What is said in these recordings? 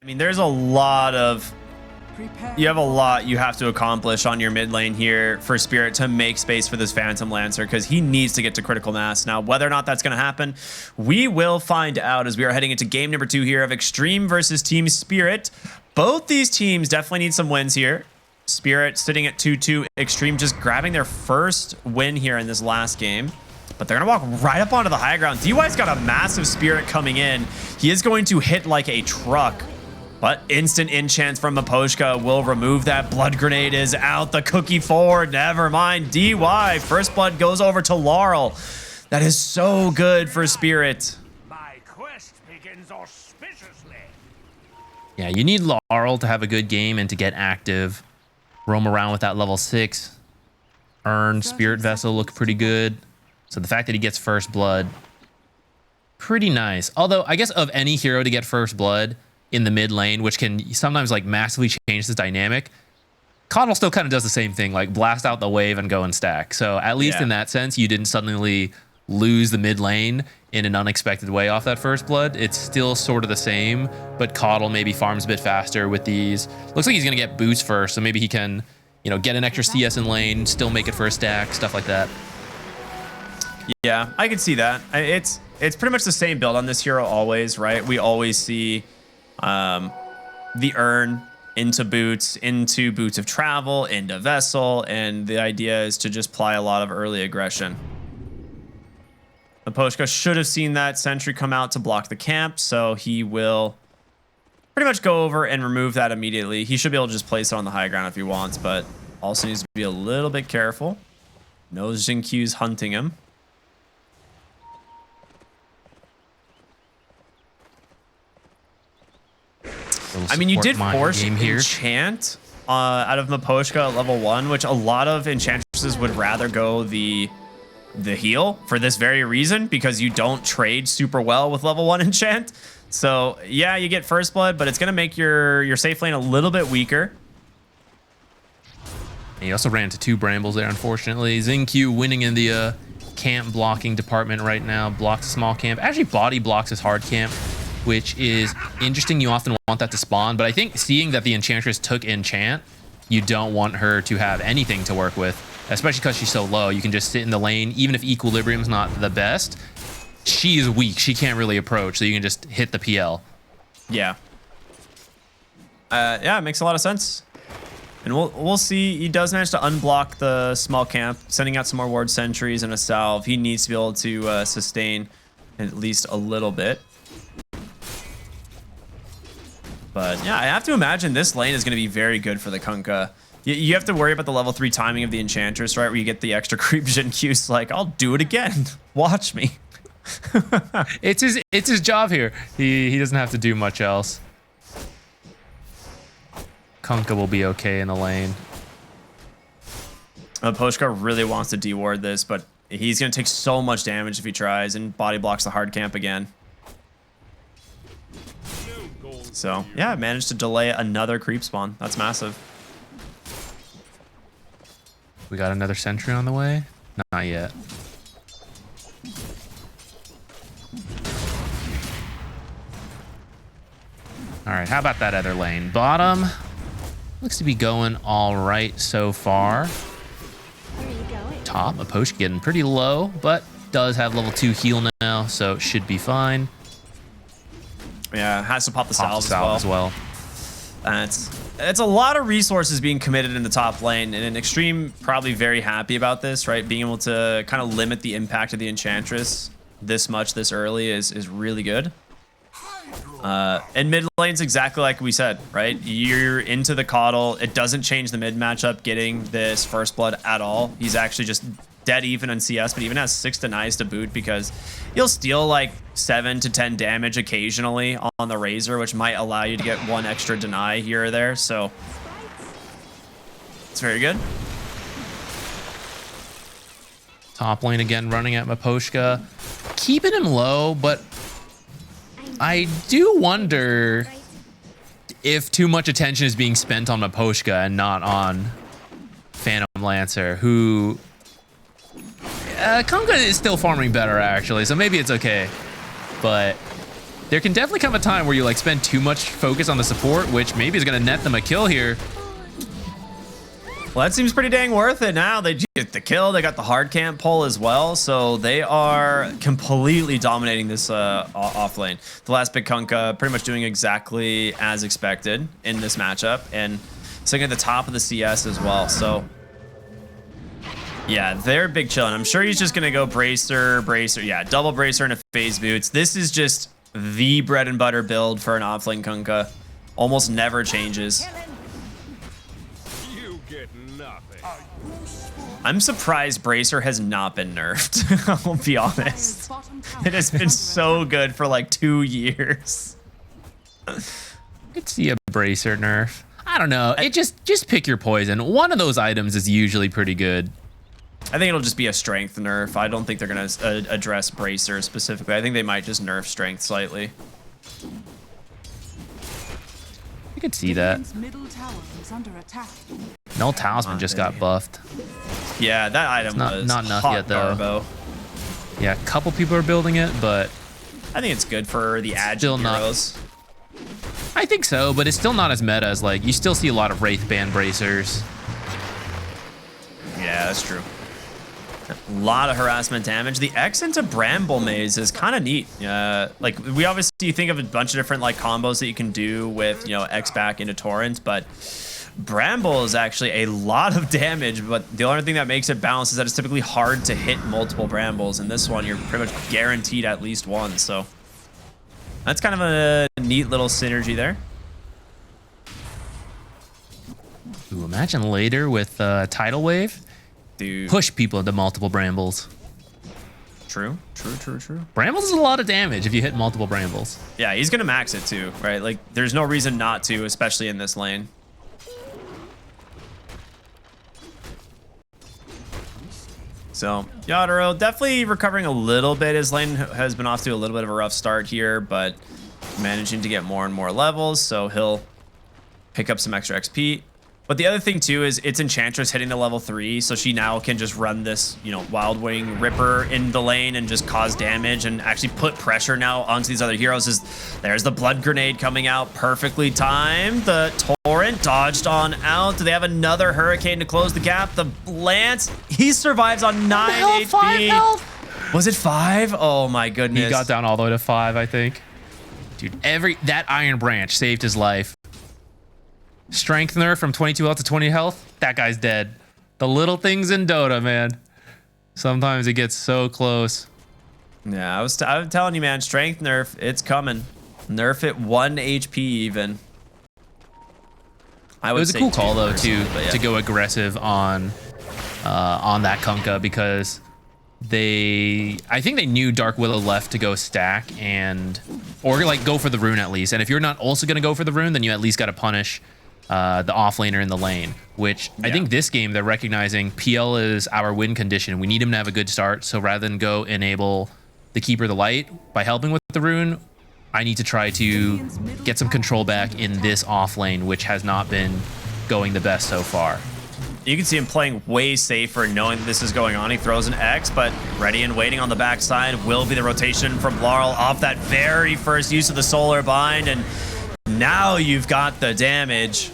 I mean, there's a lot of... You have a lot you have to accomplish on your mid lane here for Spirit to make space for this Phantom Lancer, because he needs to get to critical mass. Now, whether or not that's going to happen, we will find out as we are heading into game number 2 here of Xtreme versus Team Spirit. Both these teams definitely need some wins here. Spirit sitting at 2-2. Xtreme just grabbing their first win here in this last game. But they're going to walk right up onto the high ground. DY's got a massive Spirit coming in. He is going to hit like a truck. But instant enchants from Miposhka will remove that. Blood grenade is out. The cookie forward. Never mind. DY. First blood goes over to Laurel. That is so good for Spirit. My quest begins auspiciously. Yeah, you need Laurel to have a good game and to get active. Roam around with that level 6. Earn Spirit Vessel look pretty good. So the fact that he gets first blood, pretty nice. Although I guess of any hero to get first blood in the mid lane, which can sometimes like massively change this dynamic, Coddle still kind of does the same thing, like blast out the wave and go and stack. So at least in that sense, you didn't suddenly lose the mid lane in an unexpected way off that first blood. It's still sort of the same, but Coddle maybe farms a bit faster with these. Looks like he's gonna get boots first, so maybe he can, you know, get an extra CS in lane, still make it for a stack, stuff like that. Yeah, I can see that. It's pretty much the same build on this hero always, right? We always see the urn into boots of travel, into vessel, and the idea is to just apply a lot of early aggression. Miposhka should have seen that sentry come out to block the camp, so he will pretty much go over and remove that immediately. He should be able to just place it on the high ground if he wants, but also needs to be a little bit careful. Knows Jinkyu's hunting him. I mean, you did force enchant out of Miposhka at level 1, which a lot of enchantresses would rather go the heal for this very reason, because you don't trade super well with level 1 enchant. So yeah, you get first blood, but it's going to make your safe lane a little bit weaker. And he also ran into 2 brambles there, unfortunately. Xingqiu winning in the camp blocking department right now. Blocks a small camp. Actually, body blocks his hard camp, which is interesting. You often want that to spawn, but I think seeing that the Enchantress took enchant, you don't want her to have anything to work with, especially because she's so low. You can just sit in the lane, even if equilibrium's not the best. She is weak. She can't really approach, so you can just hit the PL. Yeah. Yeah, it makes a lot of sense. And we'll see. He does manage to unblock the small camp, sending out some more ward sentries and a salve. He needs to be able to sustain at least a little bit. But yeah, I have to imagine this lane is going to be very good for the Kunkka. You have to worry about the level 3 timing of the Enchantress, right? Where you get the extra creep. Jinkyu's like, I'll do it again. Watch me. It's his job here. He doesn't have to do much else. Kunkka will be okay in the lane. Miposhka really wants to deward this, but he's going to take so much damage if he tries, and body blocks the hard camp again. So yeah, managed to delay another creep spawn. That's massive. We got another sentry on the way? Not yet. All right, how about that other lane? Bottom looks to be going all right so far. Top, Miposhka getting pretty low, but does have level 2 heal now, so should be fine. Yeah, has to pop the salve as well. It's a lot of resources being committed in the top lane, and in Xtreme probably very happy about this, right? Being able to kind of limit the impact of the Enchantress this much this early is really good. And mid lane's exactly like we said, right? You're into the Coddle. It doesn't change the mid matchup getting this first blood at all. He's actually just dead even in CS, but even has 6 denies to boot, because you'll steal like 7 to 10 damage occasionally on the Razor, which might allow you to get 1 extra deny here or there. So it's very good. Top lane again running at Miposhka. Keeping him low, but I do wonder if too much attention is being spent on Miposhka and not on Phantom Lancer, who Kunkka is still farming better, actually, so maybe it's okay. But there can definitely come a time where you like spend too much focus on the support, which maybe is going to net them a kill here. Well, that seems pretty dang worth it now. They get the kill. They got the hard camp pull as well. So they are completely dominating this off lane. The last big Kunkka pretty much doing exactly as expected in this matchup. And sitting at the top of the CS as well. So yeah, they're big chilling. I'm sure he's just going to go bracer. Yeah, double bracer and a phase boots. This is just the bread and butter build for an off lane Kunkka. Almost never changes. I'm surprised Bracer has not been nerfed. I'll be honest. It has been so good for like 2 years. I could see a Bracer nerf. I don't know. It just pick your poison. One of those items is usually pretty good. I think it'll just be a strength nerf. I don't think they're going to address Bracer specifically. I think they might just nerf strength slightly. I could see that. No Talisman just got buffed. Yeah, that item was not enough hot yet, though. Garbo. Yeah, a couple people are building it, but I think it's good for the agile heroes. I think so, but it's still not as meta as like you still see a lot of Wraith Band bracers. Yeah, that's true. A lot of harassment damage. The X into Bramble Maze is kind of neat. Like we obviously think of a bunch of different like combos that you can do with, you know, X back into Torrent, but Bramble is actually a lot of damage, but the only thing that makes it balance is that it's typically hard to hit multiple Brambles. And this one, you're pretty much guaranteed at least one. So that's kind of a neat little synergy there. Ooh, imagine later with Tidal Wave. Dude. Push people into multiple Brambles. True. Brambles is a lot of damage if you hit multiple Brambles. Yeah, he's going to max it too, right? Like, there's no reason not to, especially in this lane. So, Yadaro definitely recovering a little bit. His lane has been off to a little bit of a rough start here, but managing to get more and more levels, so he'll pick up some extra XP. But the other thing too is it's Enchantress hitting to level 3, so she now can just run this, you know, Wild Wing Ripper in the lane and just cause damage and actually put pressure now onto these other heroes. There's the Blood Grenade coming out, perfectly timed. The Torrent dodged on out. Do they have another Hurricane to close the gap? The Lance, he survives on 9 HP. 5 health. Was it 5? Oh my goodness. He got down all the way to 5, I think. Dude, that Iron Branch saved his life. Strengthener from 22 health to 20 health. That guy's dead. The little things in Dota, man. Sometimes it gets so close. Yeah, I was telling you, man. Strength nerf, it's coming. Nerf it 1 HP even. It was a cool call though to go aggressive on that Kunkka because I think they knew Dark Willow left to go stack or like go for the rune at least. And if you're not also gonna go for the rune, then you at least got to punish the offlaner in the lane, which I think this game they're recognizing PL is our win condition. We need him to have a good start. So rather than go enable the Keeper of the Light by helping with the rune, I need to try to get some control back in this off lane, which has not been going the best so far. You can see him playing way safer, knowing that this is going on. He throws an X, but ready and waiting on the backside will be the rotation from Laurel off that very first use of the Solar Bind, and now you've got the damage.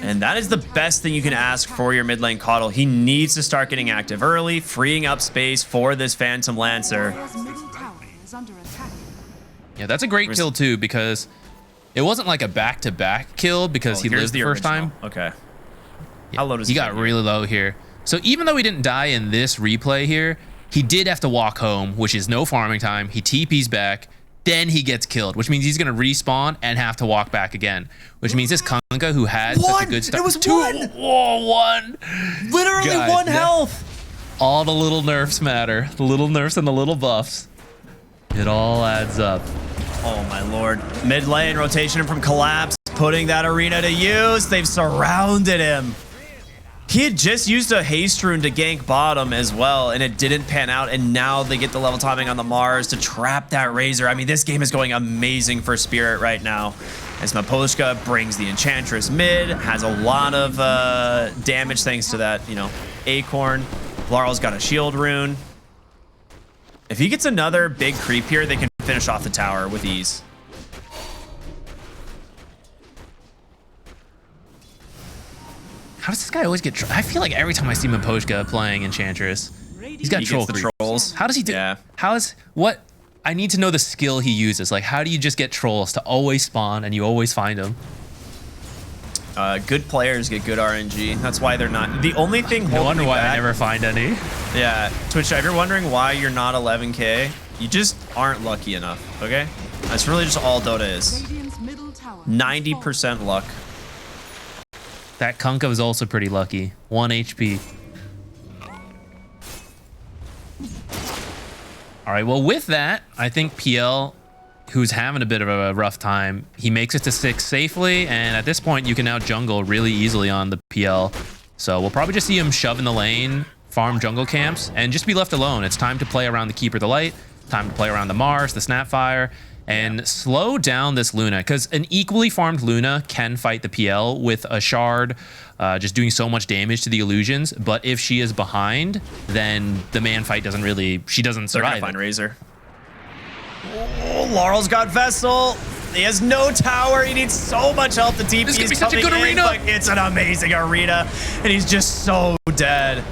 And that is the best thing you can ask for your mid lane Caudle. He needs to start getting active early, freeing up space for this Phantom Lancer. Yeah, that's a great kill too, because it wasn't like a back-to-back kill because he lived the first time. Okay. Yeah, how low does he got really low here. So even though he didn't die in this replay here, he did have to walk home, which is no farming time. He TP's back, then he gets killed, which means he's going to respawn and have to walk back again, which means this Kunkka who had such a good start. It was one. Whoa, 1. Literally God, 1 health. All the little nerfs matter. The little nerfs and the little buffs. It all adds up. Oh my lord. Mid lane rotation from Collapse, putting that arena to use. They've surrounded him. He had just used a haste rune to gank bottom as well, and it didn't pan out, and now they get the level timing on the Mars to trap that Razor. I mean, this game is going amazing for Spirit right now. As Maposhka brings the Enchantress mid, has a lot of damage thanks to that, you know, Acorn. Laurel's got a shield rune. If he gets another big creep here, they can finish off the tower with ease. How does this guy always get? I feel like every time I see Miposhka playing Enchantress, he's got troll creep. Trolls. How does he do? Yeah. How is what? I need to know the skill he uses. Like, how do you just get trolls to always spawn and you always find them? Good players get good RNG. That's why they're not. The only thing No holding wonder me why back, I never find any. Yeah, Twitch, if you're wondering why you're not 11K, you just aren't lucky enough, okay? That's really just all Dota is. 90% luck. That Kunkka was also pretty lucky. 1 HP. All right, well, with that, I think PL, who's having a bit of a rough time, he makes it to 6 safely, and at this point, you can now jungle really easily on the PL. So we'll probably just see him shove in the lane, farm jungle camps, and just be left alone. It's time to play around the Keeper the Light, time to play around the Mars, the Snapfire, and slow down this Luna, because an equally farmed Luna can fight the PL with a shard, just doing so much damage to the illusions. But if she is behind, then the man fight doesn't really, she doesn't survive. They're gonna find Razor. Oh, Laurel's got Vessel. He has no tower. He needs so much help. The TP is such a good arena. But it's an amazing arena, and he's just so dead.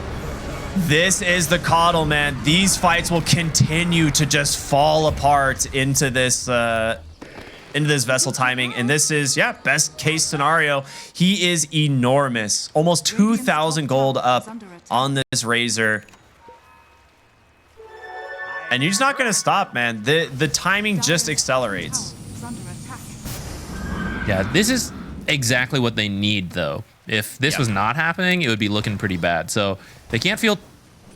This is the coddle, man. These fights will continue to just fall apart into this Vessel timing, and this is, yeah, best case scenario. He is enormous, almost 2,000 gold up on this Razor, and he's not gonna stop, man. The timing just accelerates. Yeah, this is exactly what they need, though. If this was not happening, it would be looking pretty bad. So they can't feel.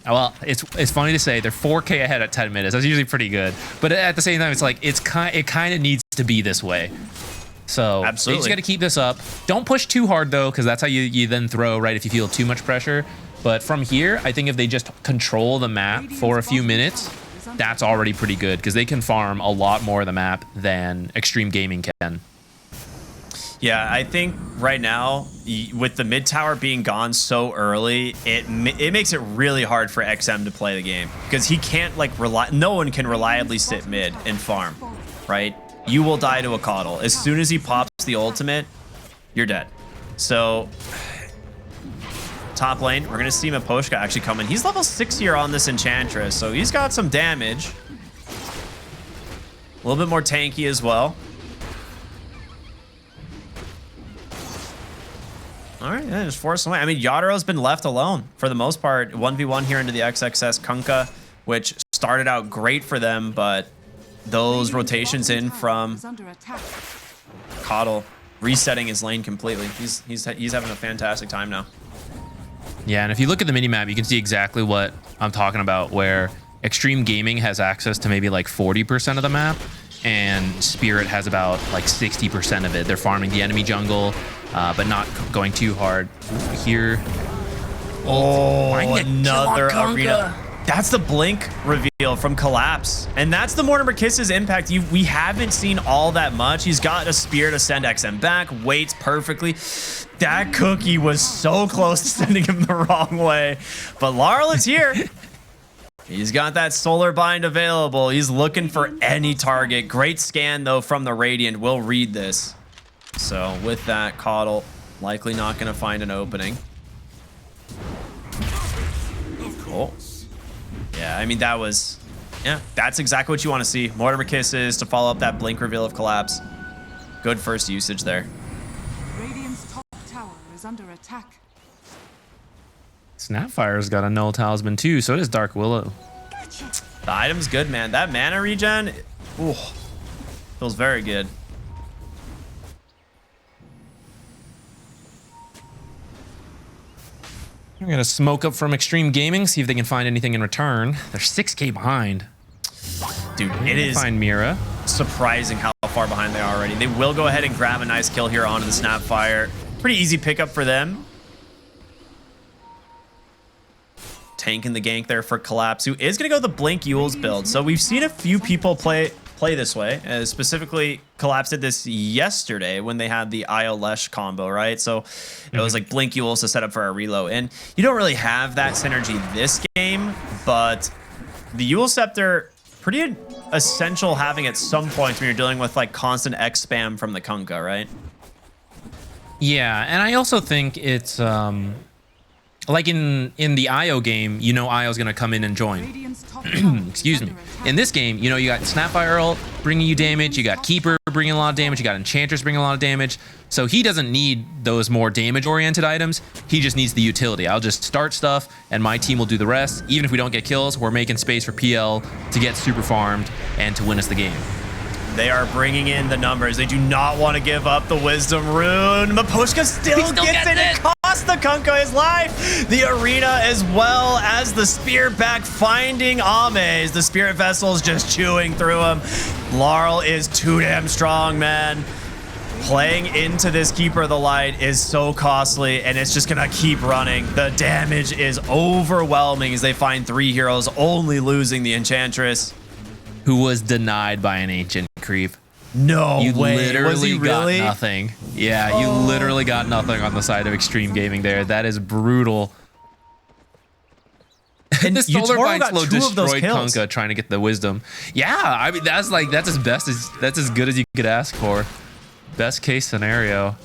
Well, it's funny to say they're 4K ahead at 10 minutes. That's usually pretty good. But at the same time, it's like it kind of needs to be this way. So absolutely, they just got to keep this up. Don't push too hard though, because that's how you then throw, right? If you feel too much pressure. But from here, I think if they just control the map for a few minutes, that's already pretty good, because they can farm a lot more of the map than Extreme Gaming can. Yeah, I think right now, with the mid tower being gone so early, it makes it really hard for XM to play the game, because he can't no one can reliably sit mid and farm, right? You will die to a coddle. As soon as he pops the ultimate, you're dead. So top lane, we're gonna see Miposhka actually come in. He's level 6 here on this Enchantress, so he's got some damage. A little bit more tanky as well. All right, yeah, just force away. I mean, Yadaro's been left alone for the most part. 1v1 here into the XXS Kunkka, which started out great for them, but those rotations in from Coddle resetting his lane completely. He's having a fantastic time now. Yeah, and if you look at the minimap, you can see exactly what I'm talking about, where Extreme Gaming has access to maybe like 40% of the map, and Spirit has about like 60% of it. They're farming the enemy jungle, but not going too hard here. Oh, another arena. That's the blink reveal from Collapse, and that's the Mortimer Kiss's impact. We haven't seen all that much. He's got a spear to send XM back, waits perfectly. That cookie was so close to sending him the wrong way, but Laurel is here. He's got that solar bind available. He's looking for any target. Great scan though from the Radiant. We'll read this. So with that, Coddle likely not going to find an opening. Oh. Yeah, I mean, that was... Yeah, that's exactly what you want to see. Mortimer Kisses to follow up that blink reveal of Collapse. Good first usage there. Radiant's top tower is under attack. Snapfire's got a null talisman too, so does Dark Willow. The item's good, man. That mana regen, ooh, feels very good. We're gonna smoke up from Extreme Gaming, see if they can find anything in return. They're 6K behind. Dude, it is find Mira. Surprising how far behind they are already. They will go ahead and grab a nice kill here onto the Snapfire. Pretty easy pickup for them. Tanking the gank there for Collapse, who is going to go the Blink Yules build. So we've seen a few people play this way. Specifically, Collapse did this yesterday when they had the Io Lesh combo, right? So it was like Blink Yules to set up for a reload. And you don't really have that synergy this game, but the Yule Scepter, pretty essential having at some points when you're dealing with like constant X spam from the Kunkka, right? Yeah, and I also think it's like in the IO game, you know IO's gonna come in and join. Radiant's top tower is Excuse me. under attack. In this game, you know, you got Snapfire ult bringing you damage, you got Keeper bringing a lot of damage, you got Enchantress bringing a lot of damage. So he doesn't need those more damage-oriented items. He just needs the utility. I'll just start stuff, and my team will do the rest. Even if we don't get kills, we're making space for PL to get super farmed and to win us the game. They are bringing in the numbers. They do not want to give up the Wisdom Rune. Maposhka still gets it. It costs the Kunkka his life. The Arena as well as the Spear back finding Ames. The Spirit Vessel's just chewing through him. Laurel is too damn strong, man. Playing into this Keeper of the Light is so costly, and it's just gonna keep running. The damage is overwhelming as they find 3 heroes, only losing the Enchantress. Who was denied by an ancient creep. No You way. literally Was he really? got nothing. Yeah, you literally got nothing on the side of Xtreme Gaming there. That is brutal. And the Solar Yutoro Bind got slow 2 of those destroyed kills. Kunkka trying to get the wisdom. Yeah, I mean that's as good as you could ask for. Best case scenario.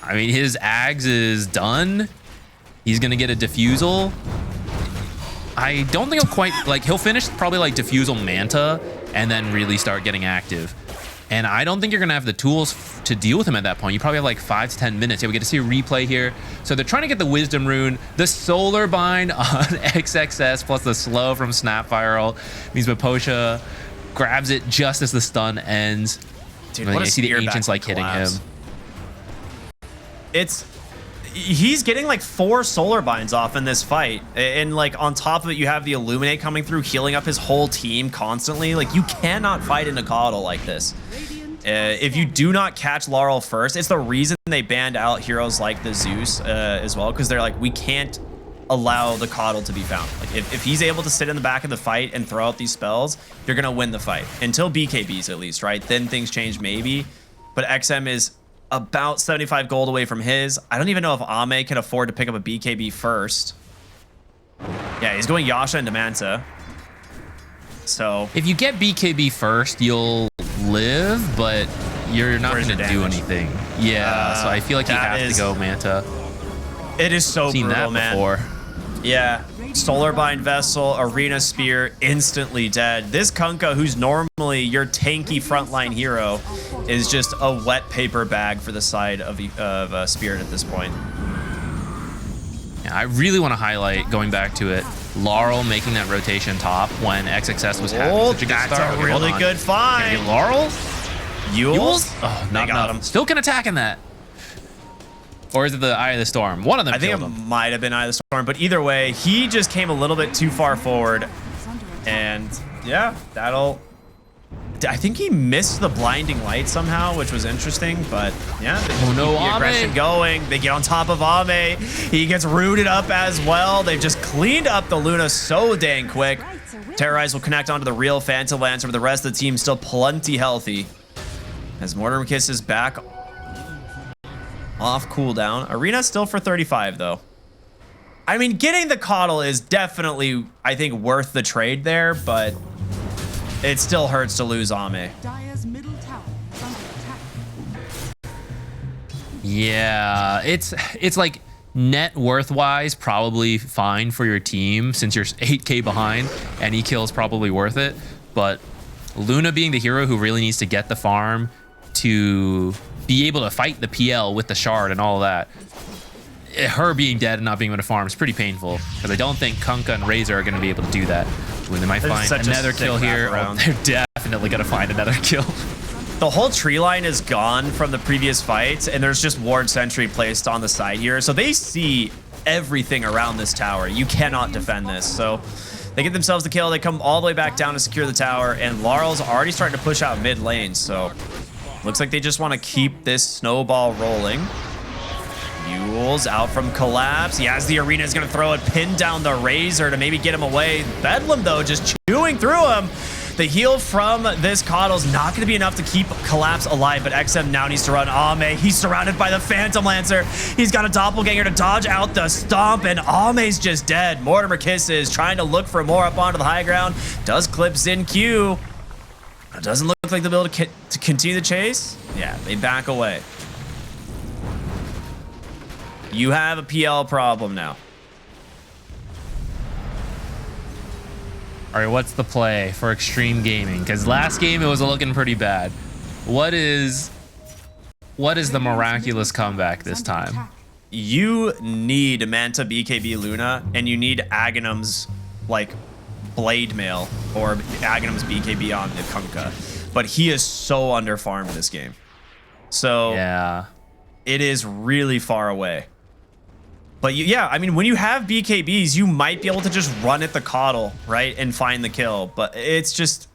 I mean his Ags is done. He's gonna get a diffusal. I don't think he'll quite he'll finish probably like diffusal Manta and then really start getting active. And I don't think you're gonna have the tools to deal with him at that point. You probably have like 5 to 10 minutes. Yeah, we get to see a replay here. So they're trying to get the Wisdom Rune, the Solar Bind on XXS plus the slow from Snapfire ult means Maposha grabs it just as the stun ends. Dude, I what a see the spear ancients back like hitting him. collapse. He's getting like 4 solar binds off in this fight, and like on top of it you have the Illuminate coming through, healing up his whole team constantly. Like you cannot fight in a Coddle like this. If you do not catch Laurel first, it's the reason they banned out heroes like the Zeus as well, because they're like, we can't allow the Coddle to be found. Like if he's able to sit in the back of the fight and throw out these spells, you're gonna win the fight until BKBs at least, right? Then things change maybe, but XM is about 75 gold away from his. I don't even know if Ame can afford to pick up a BKB first. Yeah, he's going Yasha into Manta. So If you get BKB first, you'll live, but you're not Where's going to the do damage? anything. Yeah, so I feel like you that have is- to go Manta. it is so Seen brutal, that man. before. Yeah, Solar Bind Vessel, Arena Spear, instantly dead. This Kunkka, who's normally your tanky frontline hero, is just a wet paper bag for the side of Spirit at this point. Yeah, I really want to highlight, going back to it, Laurel making that rotation top when XXS was having Oh, such a good that's start. a Okay, hold really on. good Can find. I get Laurel? Yules? Oh, They not got enough. him. Still can attack in that. Or is it the Eye of the Storm? One of them I think it killed him. might have been Eye of the Storm, but either way, he just came a little bit too far forward. Is under attack. And yeah, that'll... I think he missed the blinding light somehow, which was interesting, but yeah, they Oh no, keep the aggression Ame. going. They get on top of Ame. He gets rooted up as well. They've just cleaned up the Luna so dang quick. Terrorize will connect onto the real Phantom Lancer, but the rest of the team still plenty healthy. As Mortimer Kiss is back off cooldown. Arena still for 35 though. I mean, getting the Coddle is definitely, I think, worth the trade there, but it still hurts to lose Ame. Dire's middle tower is under attack. Yeah, it's like net worth wise probably fine for your team since you're 8k behind. Any kill's probably worth it, but Luna being the hero who really needs to get the farm to be able to fight the PL with the shard and all of that, her being dead and not being able to farm is pretty painful, because I don't think Kunkka and Razor are going to be able to do that. Ooh, they might There's find such a another sick kill here. Oh, wraparound. they're definitely going to find another kill. The whole tree line is gone from the previous fight, and there's just Ward Sentry placed on the side here. So they see everything around this tower. You cannot defend this. So they get themselves the kill. They come all the way back down to secure the tower, and Laurel's already starting to push out mid lane. So looks like they just want to keep this snowball rolling. Yules out from Collapse. He has the Arena is going to throw it, pin down the Razor to maybe get him away. Bedlam, though, just chewing through him. The heal from this Coddle is not going to be enough to keep Collapse alive, but XM now needs to run Ame. He's surrounded by the Phantom Lancer. He's got a Doppelganger to dodge out the Stomp, and Ame's just dead. Mortimer Kiss is trying to look for more up onto the high ground. Does clip Xin Q. It doesn't look like they'll be able to continue the chase. Yeah, they back away. You have a PL problem now. All right, what's the play for Xtreme Gaming? Because last game it was looking pretty bad. What is the miraculous comeback this time? You need Manta BKB Luna, and you need Aghanim's like Blade Mail or Aghanim's BKB on the Kunkka. But he is so underfarmed this game. So yeah, it is really far away. But yeah, I mean, when you have BKBs, you might be able to just run at the Coddle, right? And find the kill. But it's just,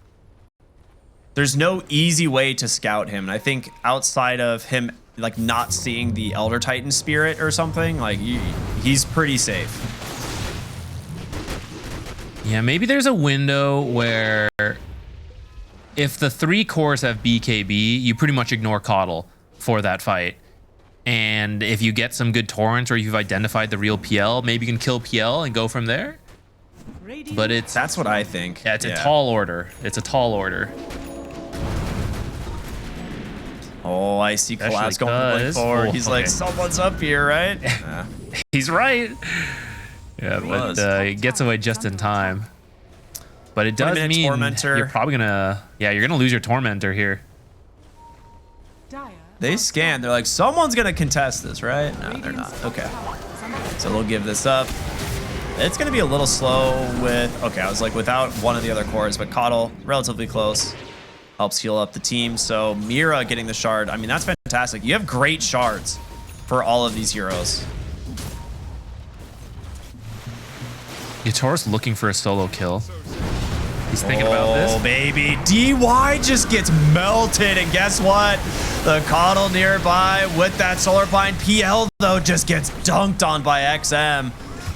there's no easy way to scout him. And I think outside of him, like, not seeing the Elder Titan spirit or something, like, he's pretty safe. Yeah, maybe there's a window where if the 3 cores have BKB, you pretty much ignore Coddle for that fight. And if you get some good torrents or you've identified the real PL, maybe you can kill PL and go from there. But that's what I think. Yeah, it's a tall order. It's a tall order. Oh, I see Collapse going to Blink forward. He's like, someone's up here, right? He's right. Yeah, but it gets away just in time. But it does mean Tormentor. You're probably gonna, you're gonna lose your Tormentor here. They scan. They're like, someone's gonna contest this, right? No, they're not. Okay. So they'll give this up. It's gonna be a little slow with, okay, I was like without one of the other cores, but Coddle, relatively close. Helps heal up the team. So Mira getting the shard. I mean, that's fantastic. You have great shards for all of these heroes. Yatora's looking for a solo kill. He's thinking about this. Oh, baby. DY just gets melted. And guess what? The Coddle nearby with that Solar Bind. PL, though, just gets dunked on by XM.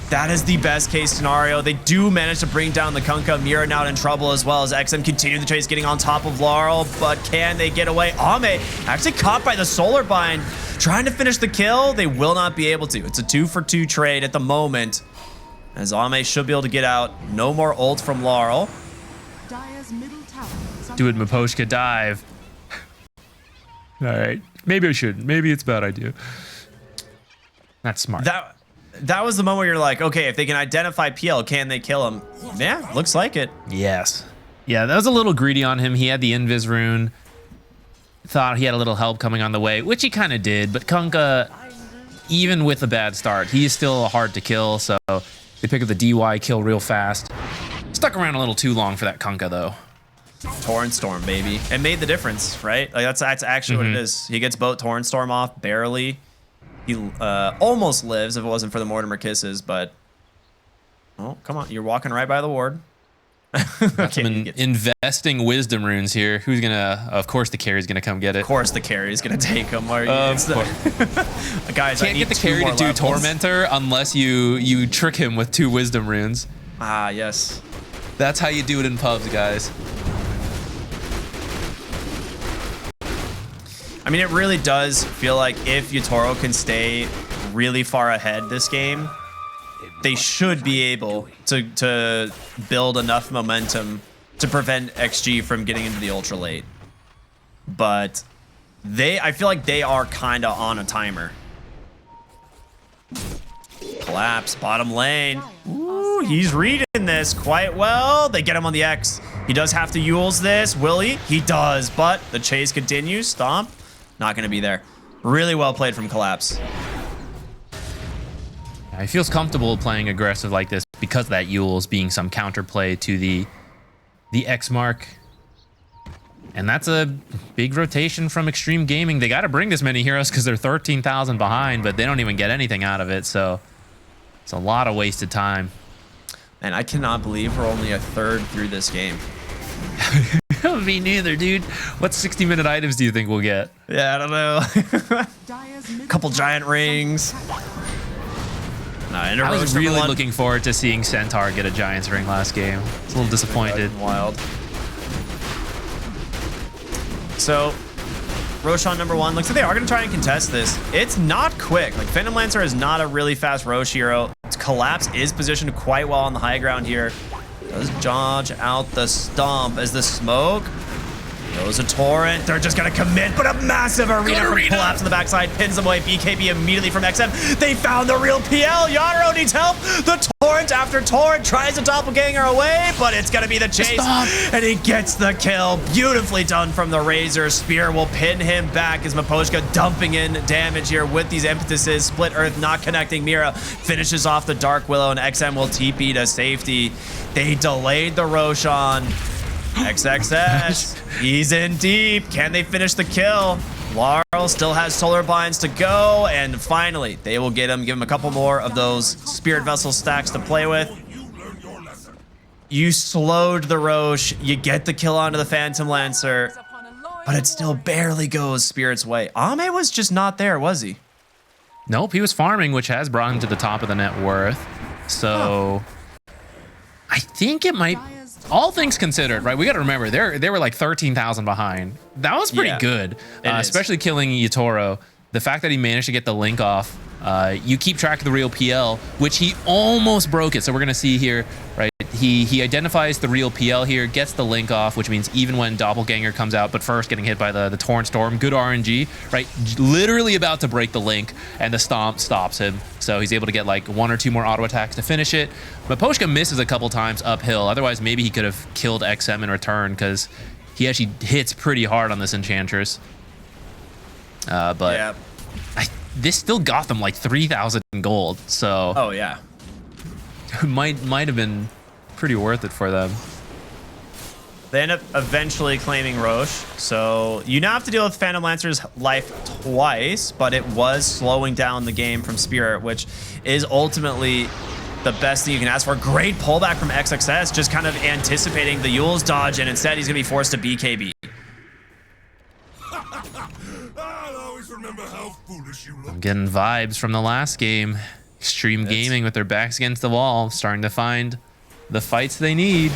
That is the best case scenario. They do manage to bring down the Kunkka. Mira now in trouble as well as XM continue the chase, getting on top of Laurel. But can they get away? Ame actually caught by the Solar Bind. Trying to finish the kill. They will not be able to. It's a 2-for-2 trade at the moment. As Ame should be able to get out. No more ult from Laurel. Do it, Miposhka, dive. All right. Maybe I shouldn't. Maybe it's a bad idea. That's smart. That was the moment where you're like, okay, if they can identify PL, can they kill him? Yeah, looks like it. Yes. Yeah, that was a little greedy on him. He had the Invis rune. Thought he had a little help coming on the way, which he kind of did. But Kunkka, even with a bad start, he's still hard to kill. So they pick up the DY kill real fast. Stuck around a little too long for that Kunkka, though. Torrent Storm, baby. It made the difference, right? Like that's actually what it is. He gets both Torrent Storm off, barely. He almost lives if it wasn't for the Mortimer kisses, but... Oh, come on. You're walking right by the ward. Got some investing wisdom runes here. Who's gonna... Of course the carry's gonna come get it. Of course the carry's gonna take him. Guys, can't get the carry to do Tormentor unless you trick him with 2 wisdom runes. Ah, yes. That's how you do it in pubs, guys. I mean, it really does feel like if Yatoro can stay really far ahead this game, they should be able to build enough momentum to prevent XG from getting into the ultra late. But I feel like they are kind of on a timer. Collapse, bottom lane. Ooh, he's reading this quite well. They get him on the X. He does have to Yules this. Will he? He does, but the chase continues. Stomp. Not going to be there. Really well played from Collapse. He feels comfortable playing aggressive like this because of that Yules being some counterplay to the X mark. And that's a big rotation from Xtreme Gaming. They got to bring this many heroes because they're 13,000 behind, but they don't even get anything out of it. So it's a lot of wasted time. And I cannot believe we're only a third through this game. Me neither, dude. What 60-minute items do you think we'll get? Yeah, I don't know. Couple giant rings. I was really looking forward to seeing Centaur get a Giant's ring last game. I was a little disappointed. Wild. So, Roshan #1. Looks like they are going to try and contest this. It's not quick. Like, Phantom Lancer is not a really fast Rosh hero. Collapse is positioned quite well on the high ground here. Does dodge out the stomp as the smoke Goes a torrent. They're just going to commit, but a massive arena from collapse on the backside pins them away. BKB immediately from XM. They found the real PL. Yatoro needs help. The torrent after torrent tries to doppelganger away, but it's going to be the chase. And he gets the kill. Beautifully done from the Razor. Spear will pin him back as Miposhka dumping in damage here with these impetuses. Split Earth not connecting. Mira finishes off the Dark Willow, and XM will TP to safety. They delayed the Roshan. XXS, he's in deep. Can they finish the kill? Laurel still has solar binds to go, and finally they will get him, give him a couple more of those Spirit Vessel stacks to play with. You slowed the Roche, you get the kill onto the Phantom Lancer, but it still barely goes Spirit's way. Ame was just not there, was he? Nope, he was farming, which has brought him to the top of the net worth. So I think it might, all things considered, right? We got to remember, they were like 13,000 behind. That was pretty good, especially killing Yatoro. The fact that he managed to get the link off, you keep track of the real PL, which he almost broke it. So we're going to see here, right? He identifies the real PL here, gets the link off, which means even when Doppelganger comes out, but first getting hit by the Torrent Storm, good RNG, right? Literally about to break the link, and the Stomp stops him. So he's able to get like 1 or 2 more auto attacks to finish it. But Poshka misses a couple times uphill. Otherwise, maybe he could have killed XM in return, because he actually hits pretty hard on this Enchantress. But yeah. This still got them like 3,000 gold. So oh yeah, might have been pretty worth it for them. They end up eventually claiming Roche. So you now have to deal with Phantom Lancer's life twice, but it was slowing down the game from Spirit, which is ultimately the best thing you can ask for. Great pullback from XXS, just kind of anticipating the Yule's dodge, and instead he's going to be forced to BKB. Remember how foolish you look. I'm getting vibes from the last game. Xtreme Gaming with their backs against the wall, starting to find the fights they need.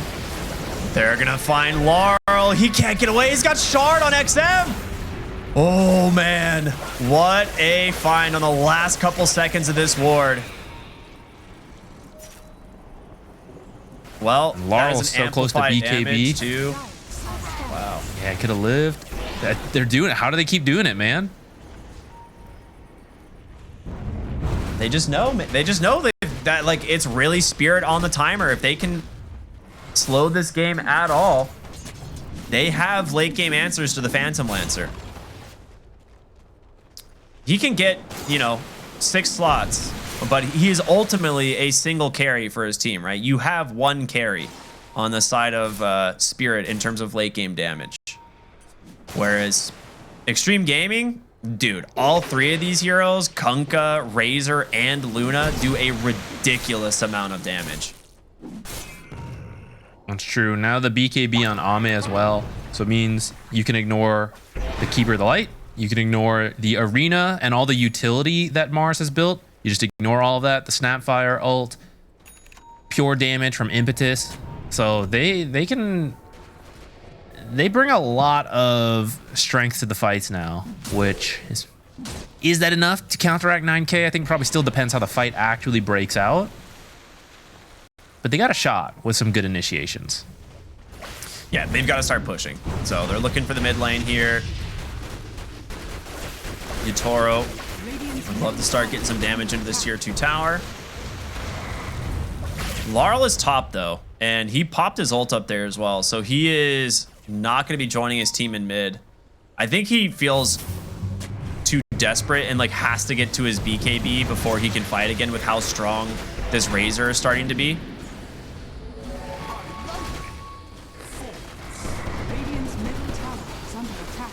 They're gonna find Laurel. He can't get away. He's got Shard on XM. Oh man, what a find on the last couple seconds of this ward. Well, Laurel's so close to BKB too. Wow. Yeah, it could have lived. They're doing it. How do they keep doing it, man? They just know. They just know that like it's really Spirit on the timer. If they can slow this game at all, they have late game answers to the Phantom Lancer. He can get, you know, 6 slots, but he is ultimately a single carry for his team, right? You have 1 carry on the side of Spirit in terms of late game damage. Whereas Xtreme Gaming, dude, all 3 of these heroes, Kunkka, Razor, and Luna, do a ridiculous amount of damage. That's true. Now the BKB on Ame as well. So it means you can ignore the Keeper of the Light. You can ignore the arena and all the utility that Mars has built. You just ignore all of that. The Snapfire ult, pure damage from Impetus. So they bring a lot of strength to the fights now, which is that enough to counteract 9K? I think probably still depends how the fight actually breaks out. But they got a shot with some good initiations. Yeah, they've got to start pushing. So they're looking for the mid lane here. Yatoro would love to start getting some damage into this tier 2 tower. Laurel is top though, and he popped his ult up there as well. So he is not going to be joining his team in mid. I think he feels too desperate and like has to get to his BKB before he can fight again with how strong this Razor is starting to be. Radiant's middle tower is under attack.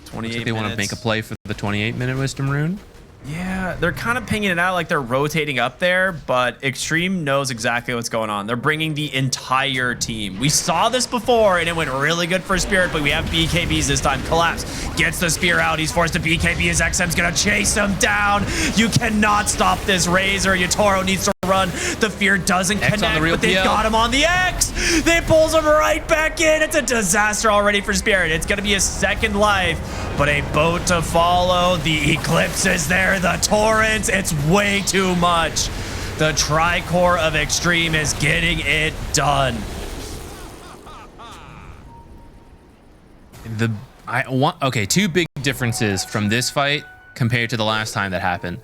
28 they want to make a play for the 28-minute Wisdom Rune. Yeah, they're kind of pinging it out like they're rotating up there, but Xtreme knows exactly what's going on. They're bringing the entire team. We saw this before, and it went really good for Spirit, but we have BKBs this time. Collapse gets the spear out. He's forced to BKB as XM's going to chase him down. You cannot stop this Razor. Yatoro needs to run. The fear doesn't connect, but they've got him on the X. They pulls him right back in. It's a disaster already for Spirit. It's going to be a second life, but a boat to follow. The Eclipse is there. The torrents, it's way too much. The Tricore of Xtreme is getting it done. Okay, two big differences from this fight compared to the last time that happened.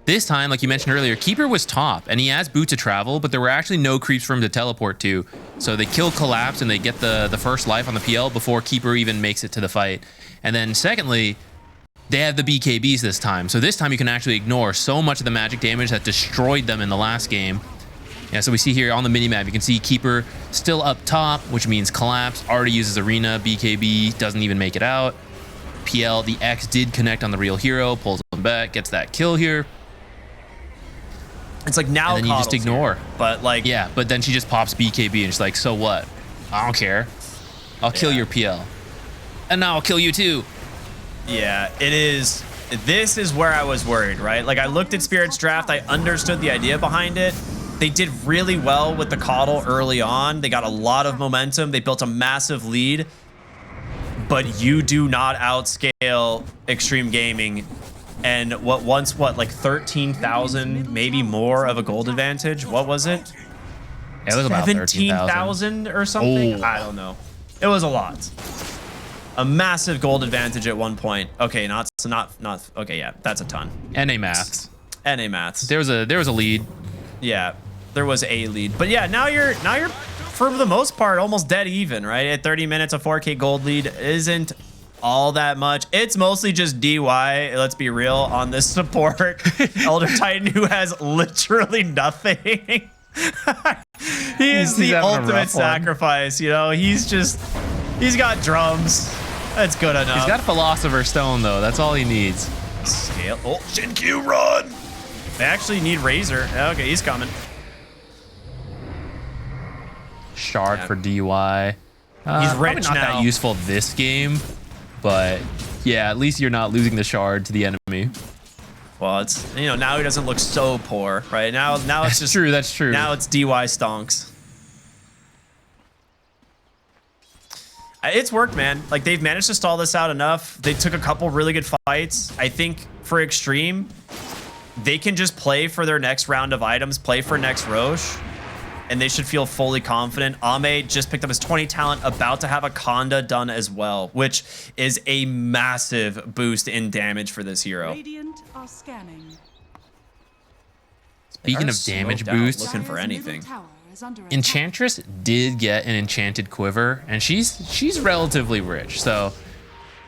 This time, like you mentioned earlier, Keeper was top, and he has Boots of Travel, but there were actually no creeps for him to teleport to. So they kill Collapse, and they get the first life on the PL before Keeper even makes it to the fight. And then secondly, they have the BKBs this time. So this time you can actually ignore so much of the magic damage that destroyed them in the last game. Yeah, so we see here on the minimap, you can see Keeper still up top, which means Collapse already uses Arena, BKB, doesn't even make it out. PL, the X did connect on the real hero, pulls him back, gets that kill here. It's like now and then you just ignore. Here, but like, yeah, but then she just pops BKB and she's like, so what? I don't care. I'll kill your PL. And now I'll kill you too. Yeah, it is. This is where I was worried, right? Like I looked at Spirit's draft, I understood the idea behind it. They did really well with the Coddle early on. They got a lot of momentum. They built a massive lead. But you do not outscale Xtreme Gaming. And what like 13,000, maybe more of a gold advantage. What was it? Yeah, it was about 17,000 or something. Oh. I don't know. It was a lot. A massive gold advantage at one point. Okay, not okay. Yeah, that's a ton. NA maths. NA maths. There was a lead. Yeah, there was a lead. But yeah, now you're for the most part almost dead even, right? At 30 minutes, a 4K gold lead isn't all that much. It's mostly just DY, let's be real, on this support. Elder Titan, who has literally nothing. He is the ultimate sacrifice, you know? He's got drums. That's good enough. He's got Philosopher's Stone, though. That's all he needs. Scale. Oh, Shin-Q, run! They actually need Razor. Okay, he's coming. Shard for DY. He's rich not now. That useful this game, but yeah, at least you're not losing the shard to the enemy. Well, it's, you know, now he doesn't look so poor, right? Now it's that's just true. That's true. Now it's DY stonks. It's worked, man. Like they've managed to stall this out enough. They took a couple really good fights. I think for Xtreme, they can just play for their next round of items, play for next Roche, and they should feel fully confident. Ame just picked up his 20 talent, about to have a Conda done as well, which is a massive boost in damage for this hero. Radiant are scanning. Speaking of damage boosts, looking for anything. Enchantress did get an enchanted quiver, and she's relatively rich, so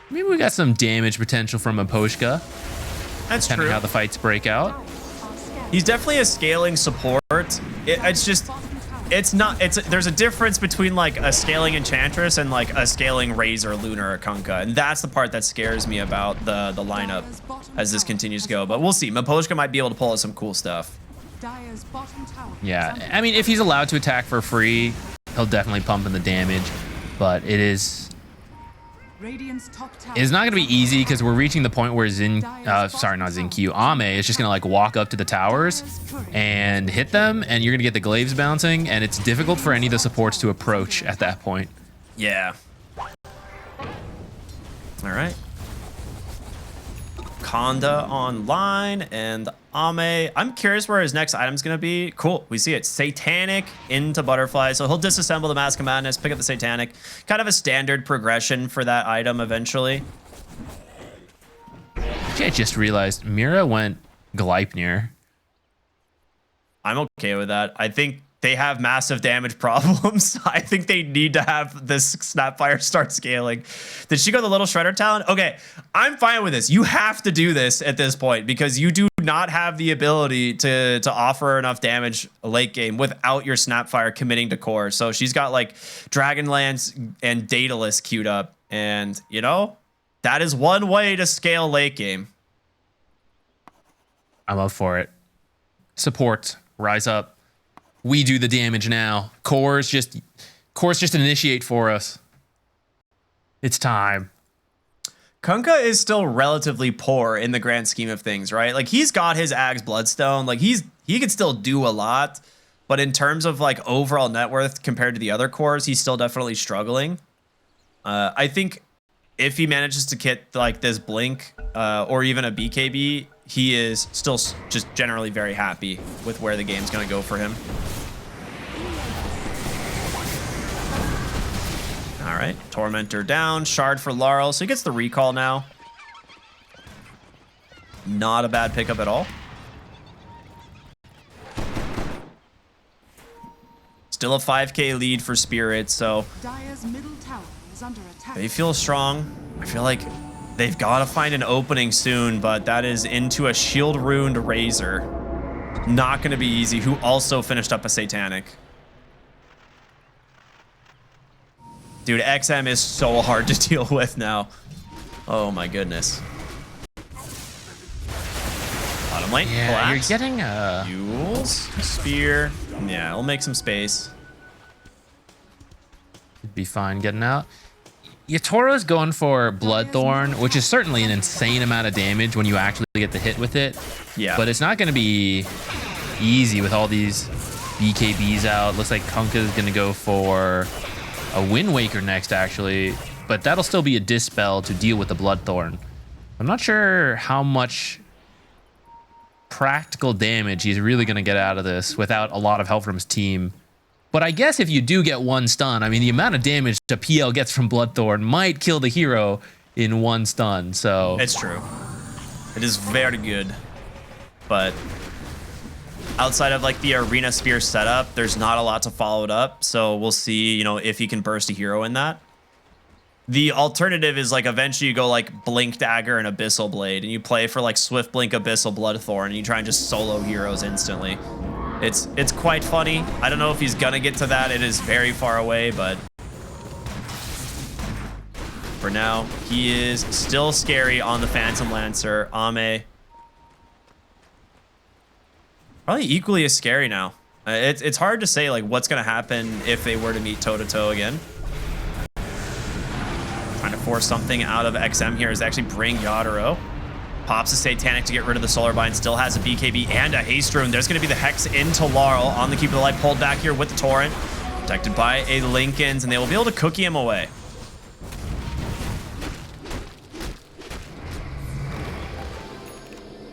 maybe we got some damage potential from Aposhka. That's depending true. how the fights break out. He's definitely a scaling support. It's just, there's a difference between like a scaling Enchantress and like a scaling Razor, Lunar, or Kunkka, and that's the part that scares me about the lineup as this continues to go. But we'll see. Maposhka might be able to pull out some cool stuff. Yeah, I mean, if he's allowed to attack for free, he'll definitely pump in the damage, but it's not going to be easy because we're reaching the point where Ame is just going to like walk up to the towers and hit them, and you're going to get the glaives bouncing, and it's difficult for any of the supports to approach at that point. Yeah. All right. Conda online and Ame. I'm curious where his next item's going to be. Cool. We see it. Satanic into Butterfly. So he'll disassemble the Mask of Madness, pick up the Satanic. Kind of a standard progression for that item eventually. I just realized Mira went Gleipnir. I'm okay with that. I think they have massive damage problems. I think they need to have this Snapfire start scaling. Did she go the Little Shredder talent? Okay, I'm fine with this. You have to do this at this point because you do not have the ability to offer enough damage late game without your Snapfire committing to core. So she's got like Dragonlance and Daedalus queued up. And, you know, that is one way to scale late game. I'm up for it. Support, rise up. We do the damage now. Cores just initiate for us. It's time. Kunkka is still relatively poor in the grand scheme of things, right? Like he's got his Axe Bloodstone. Like he can still do a lot, but in terms of like overall net worth compared to the other cores, he's still definitely struggling. I think if he manages to get like this Blink or even a BKB, he is still just generally very happy with where the game's going to go for him. All right, Tormentor down, Shard for Laurel, so he gets the recall now. Not a bad pickup at all. Still a 5k lead for Spirit, so Dire's middle tower is under attack. they feel strong. I feel like they've got to find an opening soon, but that is into a shield ruined Razor. Not going to be easy, who also finished up a Satanic. Dude, XM is so hard to deal with now. Oh my goodness. Bottom lane, Yeah, collapse. you're getting Yules, Spear. Yeah, it'll make some space. It'd be fine getting out. Yatoro's going for Bloodthorn, which is certainly an insane amount of damage when you actually get the hit with it. Yeah. But it's not going to be easy with all these BKBs out. Looks like Kunkka's going to go for a Wind Waker next, actually. But that'll still be a Dispel to deal with the Bloodthorn. I'm not sure how much practical damage he's really going to get out of this without a lot of help from his team. But I guess if you do get one stun, I mean, the amount of damage a PL gets from Bloodthorn might kill the hero in one stun. So It's true. It is very good. But outside of like the Arena Spear setup, there's not a lot to follow it up. So we'll see, you know, if he can burst a hero in that. The alternative is like eventually you go like Blink Dagger and Abyssal Blade and you play for like Swift Blink, Abyssal, Bloodthorn, and you try and just solo heroes instantly. It's quite funny. I don't know if he's gonna get to that. It is very far away, but for now, he is still scary on the Phantom Lancer. Ame. Probably equally as scary now. It's hard to say like what's gonna happen if they were to meet toe-to-toe again. Trying to force something out of XM here is actually bring Yatoro. Pops a Satanic to get rid of the Solar Bind. Still has a BKB and a Haste Rune. There's going to be the Hex into Laurel on the Keep of the Light. Pulled back here with the Torrent. Protected by a Linken's, and they will be able to cookie him away.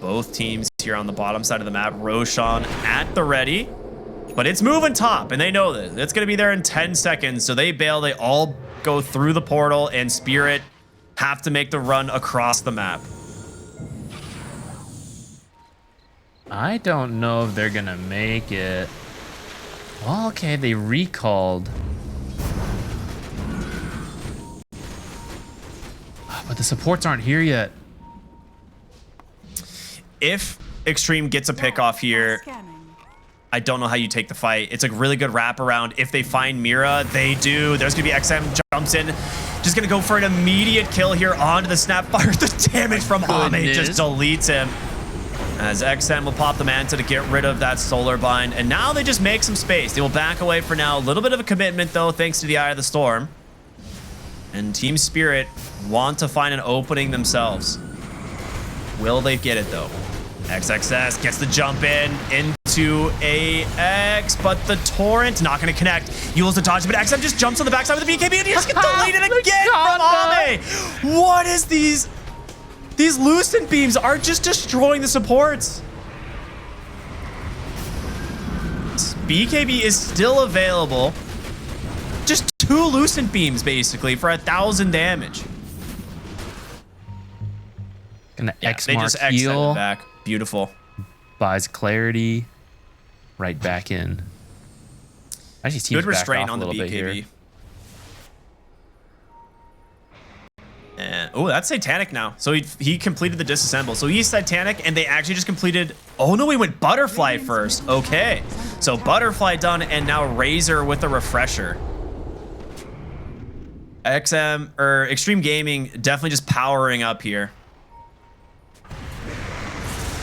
Both teams here on the bottom side of the map. Roshan at the ready. But it's moving top, and they know this. It's going to be there in 10 seconds. So they bail. They all go through the portal, and Spirit have to make the run across the map. I don't know if they're gonna make it. Well, okay, they recalled. But the supports aren't here yet. If Xtreme gets a pick off here, I don't know how you take the fight. It's a really good wraparound. If they find Mira, they do. There's gonna be XM jumps in. Just gonna go for an immediate kill here onto the Snapfire. The damage from Ame just deletes him. As XM will pop the Manta to get rid of that Solar Bind. And now they just make some space. They will back away for now. A little bit of a commitment, though, thanks to the Eye of the Storm. And Team Spirit want to find an opening themselves. Will they get it, though? XXS gets the jump in into AX, but the Torrent not going to connect. Yules the dodge, but XM just jumps on the backside with the BKB, and he just gets deleted again from Ame. What is these? These Lucent Beams are just destroying the supports. BKB is still available. Just 2 Lucent Beams, basically, for 1,000 damage. Gonna Yeah, X they mark just X'd heal. it back. Beautiful. Buys clarity. Right back in. Actually, teams Good back restraint off on a the little bit BKB. here. And, oh, that's Satanic now. So he completed the disassemble. So he's Satanic, and they actually just completed... Oh, no, we went Butterfly first. Okay. So Butterfly done, and now Razor with the Refresher. Xtreme Gaming definitely just powering up here.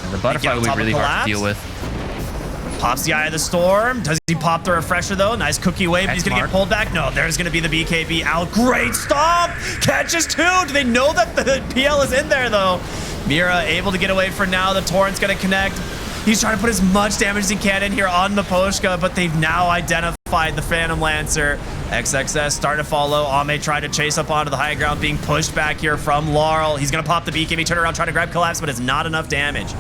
And the Butterfly will be really hard to deal with. Pops the Eye of the Storm. Does he pop the Refresher, though? Nice cookie wave. He's going to get pulled back. No, there's going to be the BKB out. Great stomp. Catches 2. Do they know that the PL is in there, though? Mira able to get away for now. The Torrent's going to connect. He's trying to put as much damage as he can in here on Miposhka, but they've now identified the Phantom Lancer. XXS starting to follow. Ame trying to chase up onto the high ground, being pushed back here from Laurel. He's going to pop the BKB, turn around, try to grab Collapse, but it's not enough damage.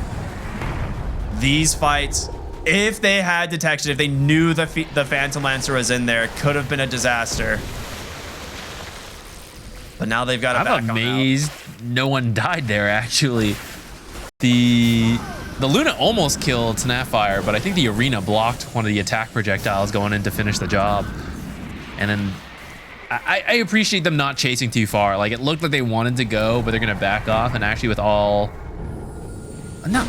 These fights... If they had detection, if they knew the Phantom Lancer was in there, it could have been a disaster. But now they've got to back I'm amazed no one died there, actually. The Luna almost killed Snapfire, but I think the Arena blocked one of the attack projectiles going in to finish the job. And then I appreciate them not chasing too far. Like, it looked like they wanted to go, but they're going to back off. And actually with not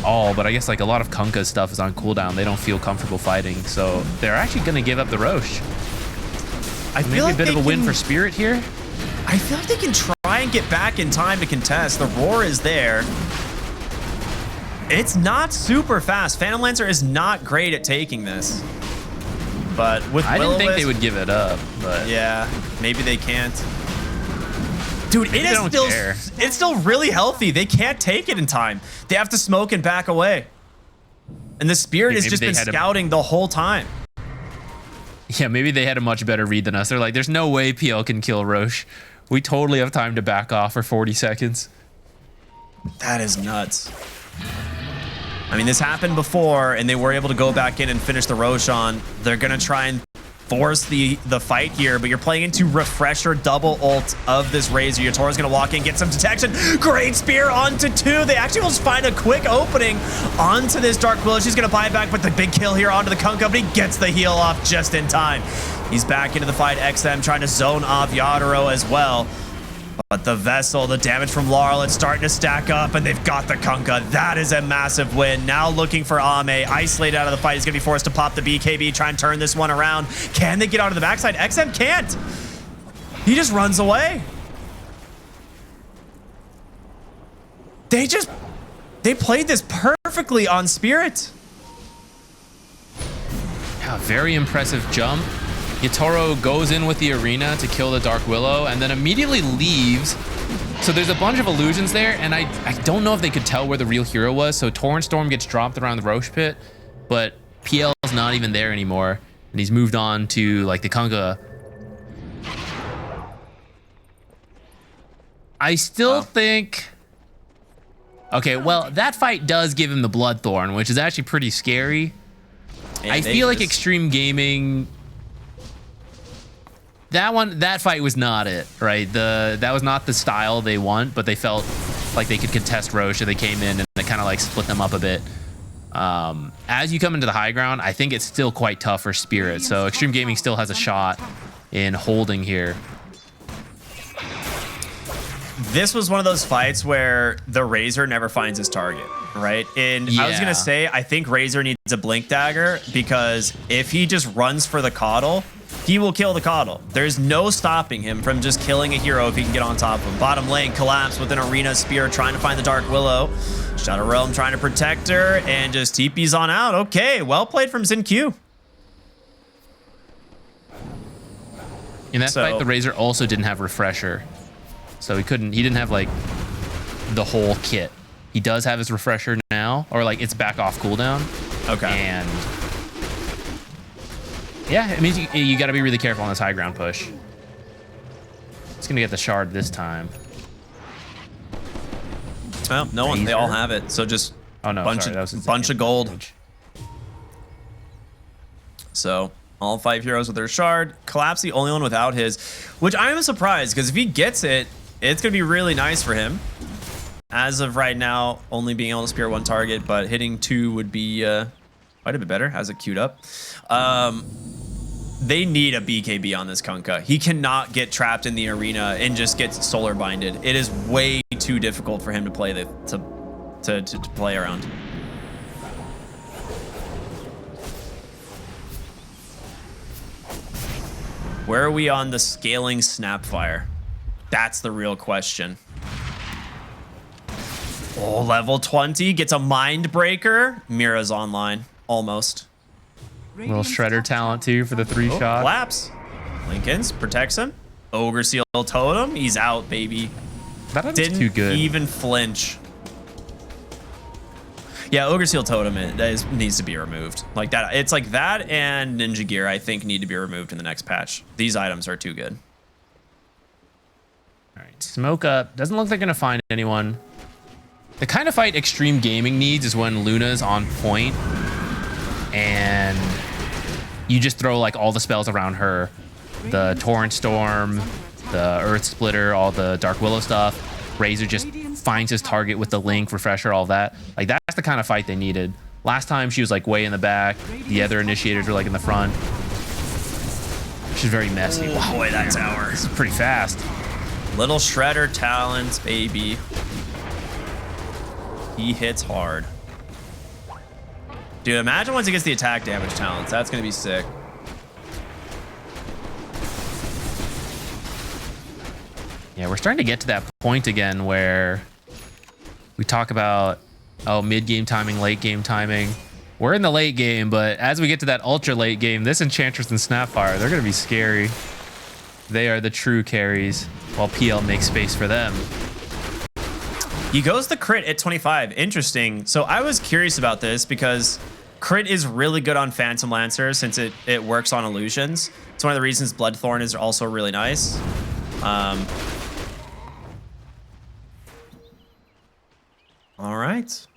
all, but I guess like a lot of Kunkka's stuff is on cooldown. They don't feel comfortable fighting. So they're actually going to give up the Roche. I feel maybe like a bit of a win for Spirit here. I feel like they can try and get back in time to contest. The roar is there. It's not super fast. Phantom Lancer is not great at taking this. But with I didn't think Will-O-Wisp, they would give it up, but yeah, maybe they can't. Dude, Maybe they don't care. It's still really healthy. They can't take it in time. They have to smoke and back away. And the Spirit has Maybe just they been had scouting the whole time. yeah, maybe they had a much better read than us. They're like, there's no way PL can kill Roche. We totally have time to back off for 40 seconds. That is nuts. I mean, this happened before, and they were able to go back in and finish the Roshan. They're going to try and force the fight here, but you're playing into Refresher double ult of this Razor. Yatora's going to walk in, get some detection. Great spear onto 2. They actually will find a quick opening onto this Dark Willow. She's going to buy it back, but the big kill here onto the Kunkka, but he gets the heal off just in time. He's back into the fight. XM trying to zone off Yatoro as well. But the Vessel, the damage from Laurel, it's starting to stack up, and they've got the Kunkka. That is a massive win. Now looking for Ame. Isolated out of the fight. He's going to be forced to pop the BKB, try and turn this one around. Can they get out of the backside? XM can't. He just runs away. They played this perfectly on Spirit. Yeah, very impressive jump. Yatoro goes in with the Arena to kill the Dark Willow and then immediately leaves. So there's a bunch of illusions there, and I don't know if they could tell where the real hero was. So Torrent Storm gets dropped around the Roche pit, but PL is not even there anymore, and he's moved on to like the Kunkka. I still think... Okay, well, that fight does give him the Bloodthorn, which is actually pretty scary. Yeah, I feel like Xtreme Gaming... That fight was not it, right? That was not the style they want, but they felt like they could contest Roche, so they came in and they kind of like split them up a bit. As you come into the high ground, I think it's still quite tough for Spirit, so Xtreme Gaming still has a shot in holding here. This was one of those fights where the Razor never finds his target, right? And I was going to say, I think Razor needs a Blink Dagger, because if he just runs for the Coddle, he will kill the Coddle. There's no stopping him from just killing a hero if he can get on top of him. Bottom lane, Collapse with an Arena Spear trying to find the Dark Willow. Shadow Realm trying to protect her, and just TP's on out. Okay, well played from ZinQ. In that fight, the Razor also didn't have Refresher. So he didn't have like the whole kit. He does have his Refresher now, or like it's back off cooldown. Okay. And yeah, it means you got to be really careful on this high ground push. It's gonna get the shard this time. Well, no one. They all have it. So just bunch of gold. So all 5 heroes with their shard. Collapse the only one without his, which I am surprised, because if he gets it, it's gonna be really nice for him. As of right now, only being able to spear 1 target, but hitting 2 would be quite a bit better. Has it queued up. They need a BKB on this Kunkka. He cannot get trapped in the arena and just get solar binded. It is way too difficult for him to play to play around. Where are we on the scaling Snapfire? That's the real question. Oh, level 20 gets a Mind Breaker. Mira's online, almost. Little Shredder talent too for the 3 shot. Collapse. Lincoln's protects him. Ogre Seal Totem. He's out, baby. That item's Didn't too good. even flinch. Yeah, Ogre Seal Totem needs to be removed. Like that. It's like that and Ninja Gear, I think, need to be removed in the next patch. These items are too good. All right, smoke up. Doesn't look like they're gonna find anyone. The kind of fight Xtreme Gaming needs is when Luna's on point and you just throw like all the spells around her. The Torrent Storm, the Earth Splitter, all the Dark Willow stuff. Razor just finds his target with the Link, Refresher, all that. Like, that's the kind of fight they needed. Last time she was like way in the back. The other initiators were like in the front. She's very messy. Wow, boy, that tower. It's pretty fast. Little Shredder talents, baby. He hits hard. Dude, imagine once he gets the attack damage talents. That's going to be sick. Yeah, we're starting to get to that point again where we talk about, oh, mid-game timing, late-game timing. We're in the late game, but as we get to that ultra late game, this Enchantress and Snapfire, they're going to be scary. They are the true carries, while PL makes space for them. He goes the crit at 25. Interesting. So I was curious about this because crit is really good on Phantom Lancer since it works on illusions. It's one of the reasons Bloodthorn is also really nice. All right.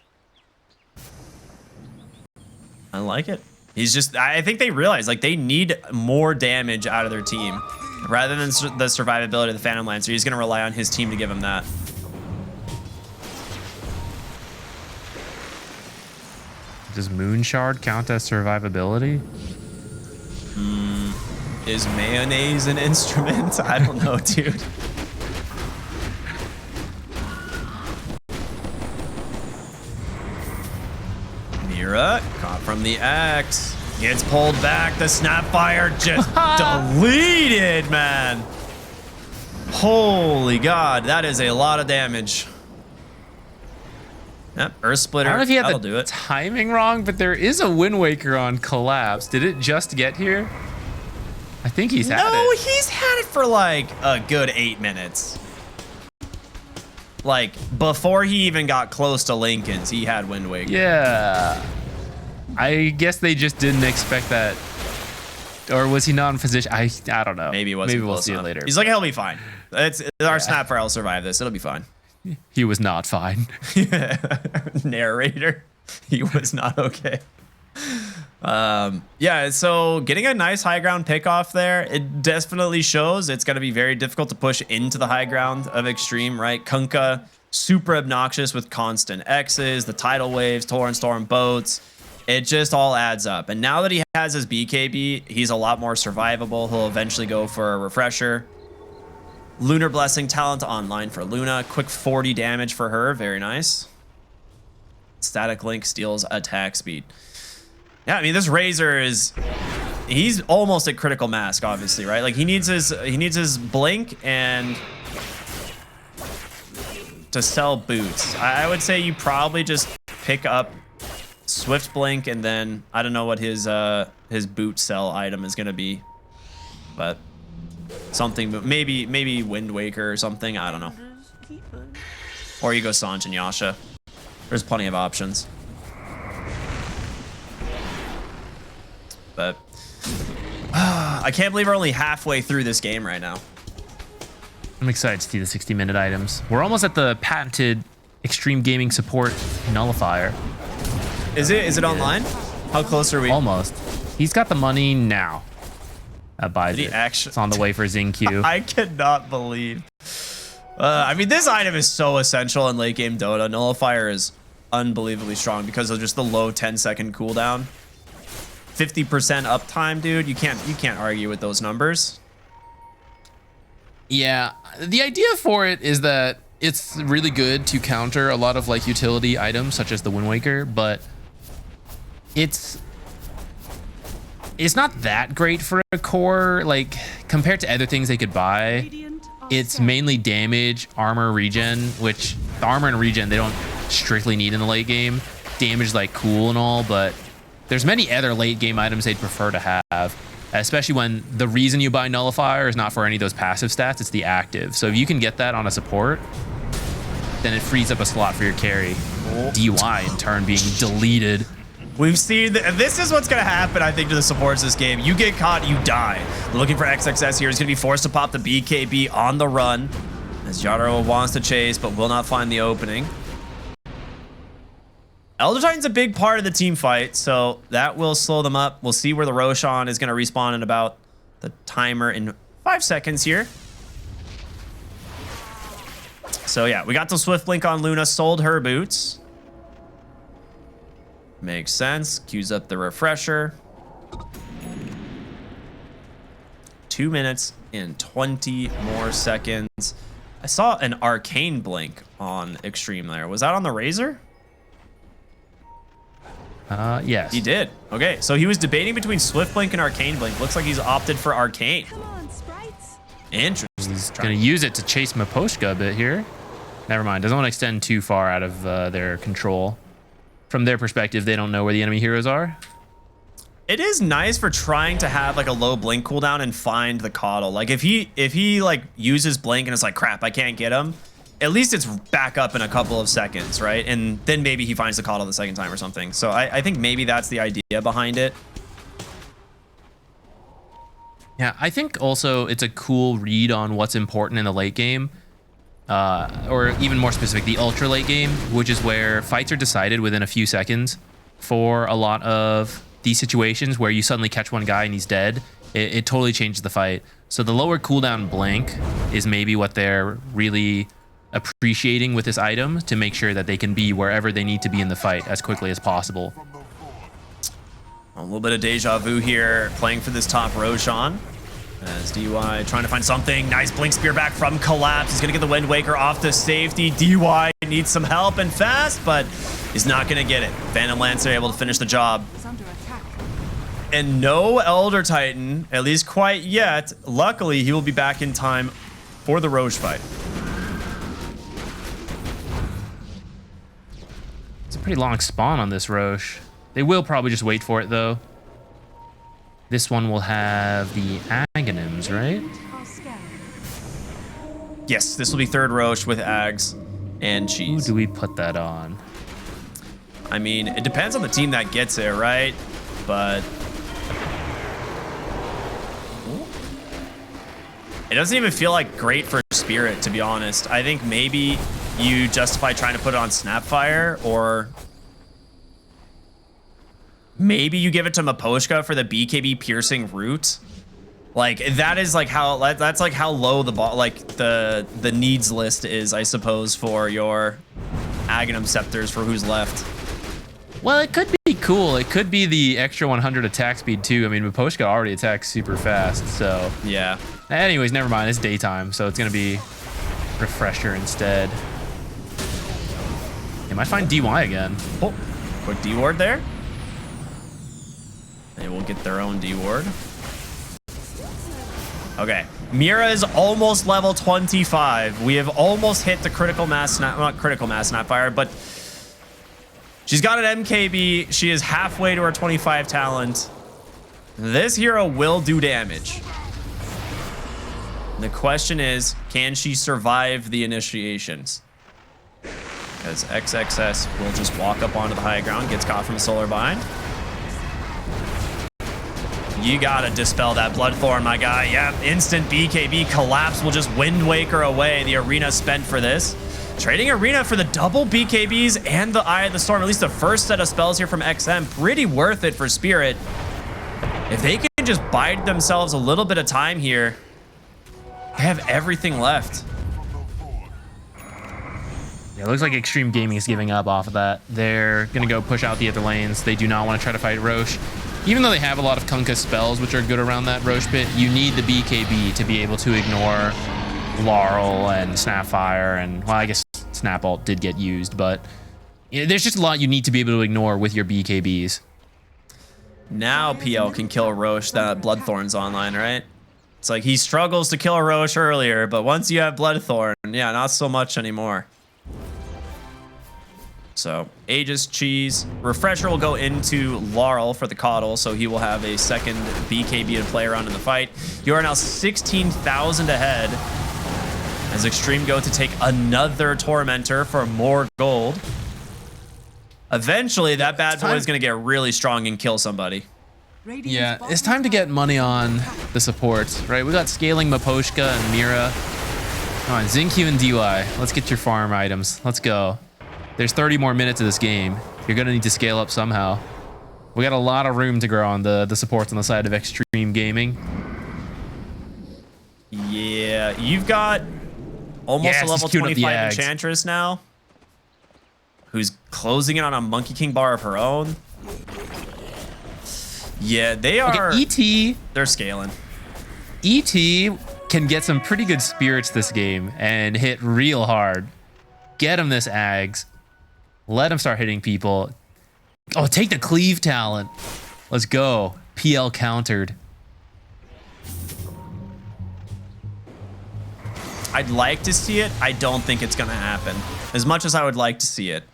I like it. He's just, I think they realize like they need more damage out of their team rather than the survivability of the Phantom Lancer. He's going to rely on his team to give him that. Does Moon Shard count as survivability? Is mayonnaise an instrument? I don't know, dude. Mira caught from the X. Gets pulled back. The Snapfire just deleted, man. Holy God, that is a lot of damage. Yep, Earth Splitter. I don't know if you That'll had do the it. timing wrong, but there is a Wind Waker on Collapse. Did it just get here? I think he's had No, it. he's had it for like a good 8 minutes. Like before he even got close to Lincoln's, he had Wind Waker. Yeah. I guess they just didn't expect that. Or was he not in position? I don't know. Maybe it wasn't. Maybe we'll close see enough. it later. He's like, he'll be fine. It's our Snapfire will survive this. It'll be fine. He was not fine. Narrator. He was not okay. Yeah, so getting a nice high ground pick off there, it definitely shows it's going to be very difficult to push into the high ground of Xtreme, right? Kunkka, super obnoxious with constant X's, the tidal waves, Torrent Storm boats. It just all adds up. And now that he has his BKB, he's a lot more survivable. He'll eventually go for a refresher. Lunar Blessing talent online for Luna. Quick 40 damage for her. Very nice. Static Link steals attack speed. Yeah, I mean, this Razor is... He's almost at critical mask, obviously, right? Like, he needs his blink and... to sell boots. I would say you probably just pick up Swift Blink and then... I don't know what his boot sell item is going to be. But... something, maybe Wind Waker or something. I don't know. Or you go Sanj and Yasha. There's plenty of options. But I can't believe we're only halfway through this game right now. I'm excited to see the 60-minute items. We're almost at the patented Extreme Gaming Support Nullifier. Is it online? How close are we? Almost. He's got the money now. Buys Did he it. actually? It's on the way for Xingqiu. I cannot believe. I mean, this item is so essential in late game Dota. Nullifier is unbelievably strong because of just the low 10-second cooldown. 50% uptime, dude. You can't argue with those numbers. Yeah, the idea for it is that it's really good to counter a lot of like utility items such as the Wind Waker, but It's not that great for a core, like compared to other things they could buy. Radiant are It's set. mainly damage, armor, regen, which the armor and regen they don't strictly need in the late game. Damage is like cool and all, but there's many other late game items they'd prefer to have, especially when the reason you buy Nullifier is not for any of those passive stats, it's the active. So if you can get that on a support, then it frees up a slot for your carry. DY in turn being deleted. We've seen this is what's gonna happen, I think, to the supports this game. You get caught, you die. Looking for XXS here. He's gonna be forced to pop the BKB on the run as Yaro wants to chase but will not find the opening. Elder Titan's a big part of the team fight, so that will slow them up. We'll see where the Roshan is gonna respawn in about the timer in 5 seconds here. So yeah, we got the Swift Blink on Luna, sold her boots. Makes sense. Queues up the refresher. 2 minutes and 20 more seconds. I saw an arcane blink on Xtreme there. Was that on the Razor? Yes. He did. Okay, so he was debating between Swift Blink and Arcane Blink. Looks like he's opted for Arcane. Come on, sprites. Interesting. He's going to use it to chase Miposhka a bit here. Never mind. Doesn't want to extend too far out of their control. From their perspective, they don't know where the enemy heroes are. It is nice for trying to have like a low blink cooldown and find the coddle. Like if he like uses blink and it's like, crap, I can't get him. At least it's back up in a couple of seconds, right? And then maybe he finds the coddle the second time or something. So I think maybe that's the idea behind it. Yeah, I think also it's a cool read on what's important in the late game. Or even more specific, the ultra late game, which is where fights are decided within a few seconds for a lot of these situations where you suddenly catch one guy and he's dead. It totally changes the fight. So the lower cooldown blink is maybe what they're really appreciating with this item to make sure that they can be wherever they need to be in the fight as quickly as possible. A little bit of deja vu here, playing for this top Roshan. As DY trying to find something. Nice blink spear back from Collapse. He's going to get the Wind Waker off to safety. DY needs some help and fast, but is not going to get it. Phantom Lancer able to finish the job. Is under attack. And no Elder Titan, at least quite yet. Luckily, he will be back in time for the Roche fight. It's a pretty long spawn on this Roche. They will probably just wait for it, though. This one will have the Aghanims, right? How scary. Yes, this will be third Roche with Ags and Who Cheese. do we put that on? I mean, it depends on the team that gets it, right? But it doesn't even feel like great for Spirit, to be honest. I think maybe you justify trying to put it on Snapfire, or maybe you give it to Miposhka for the BKB piercing root. Like that is like how that's like how low the the needs list is, I suppose, for your Aghanim Scepters for who's left. Well, it could be cool. It could be the extra 100 attack speed too. I mean, Miposhka already attacks super fast, so Yeah. anyways, never mind. It's daytime, so it's gonna be refresher instead. They might find DY again. Oh, quick D ward there. They will get their own D ward. Okay, Mira is almost level 25. We have almost hit the critical mass snap, not critical mass snapfire, but she's got an MKB. She is halfway to her 25 talent. This hero will do damage. The question is, can she survive the initiations? Because XXS will just walk up onto the high ground, gets caught from a solar bind. You gotta dispel that Bloodthorn, my guy. Yeah, instant BKB collapse will just Wind Waker away. The Arena spent for this. Trading Arena for the double BKBs and the Eye of the Storm. At least the first set of spells here from XM. Pretty worth it for Spirit. If they can just bide themselves a little bit of time here, they have everything left. Yeah, it looks like Xtreme Gaming is giving up off of that. They're going to go push out the other lanes. They do not want to try to fight Roche. Even though they have a lot of Kunkka spells, which are good around that Roche pit, you need the BKB to be able to ignore Laurel and Snapfire. And, well, I guess Snap Ult did get used, but you know, there's just a lot you need to be able to ignore with your BKBs. Now PL can kill Roche. That Bloodthorn's online, right? It's like he struggles to kill Roche earlier, but once you have Bloodthorn, yeah, not so much anymore. So, Aegis Cheese. Refresher will go into Laurel for the Coddle, so he will have a second BKB to play around in the fight. You are now 16,000 ahead as Xtreme go to take another Tormentor for more gold. Eventually, that bad boy is going to get really strong and kill somebody. Yeah, it's time to get money on the supports, right? We got scaling Miposhka and Mira. Come on, Xingqiu and DY. Let's get your farm items. Let's go. There's 30 more minutes of this game. You're going to need to scale up somehow. We got a lot of room to grow on the supports on the side of Xtreme Gaming. Yeah, you've got Almost Yes, a he's level queued up the 25 Ags. Enchantress now. Who's closing in on a Monkey King bar of her own. Yeah, they are. Okay, They're scaling. ET can get some pretty good spirits this game and hit real hard. Get him this Ags. Let him start hitting people. Oh, take the cleave talent. Let's go. PL countered. I'd like to see it. I don't think it's going to happen. As much as I would like to see it.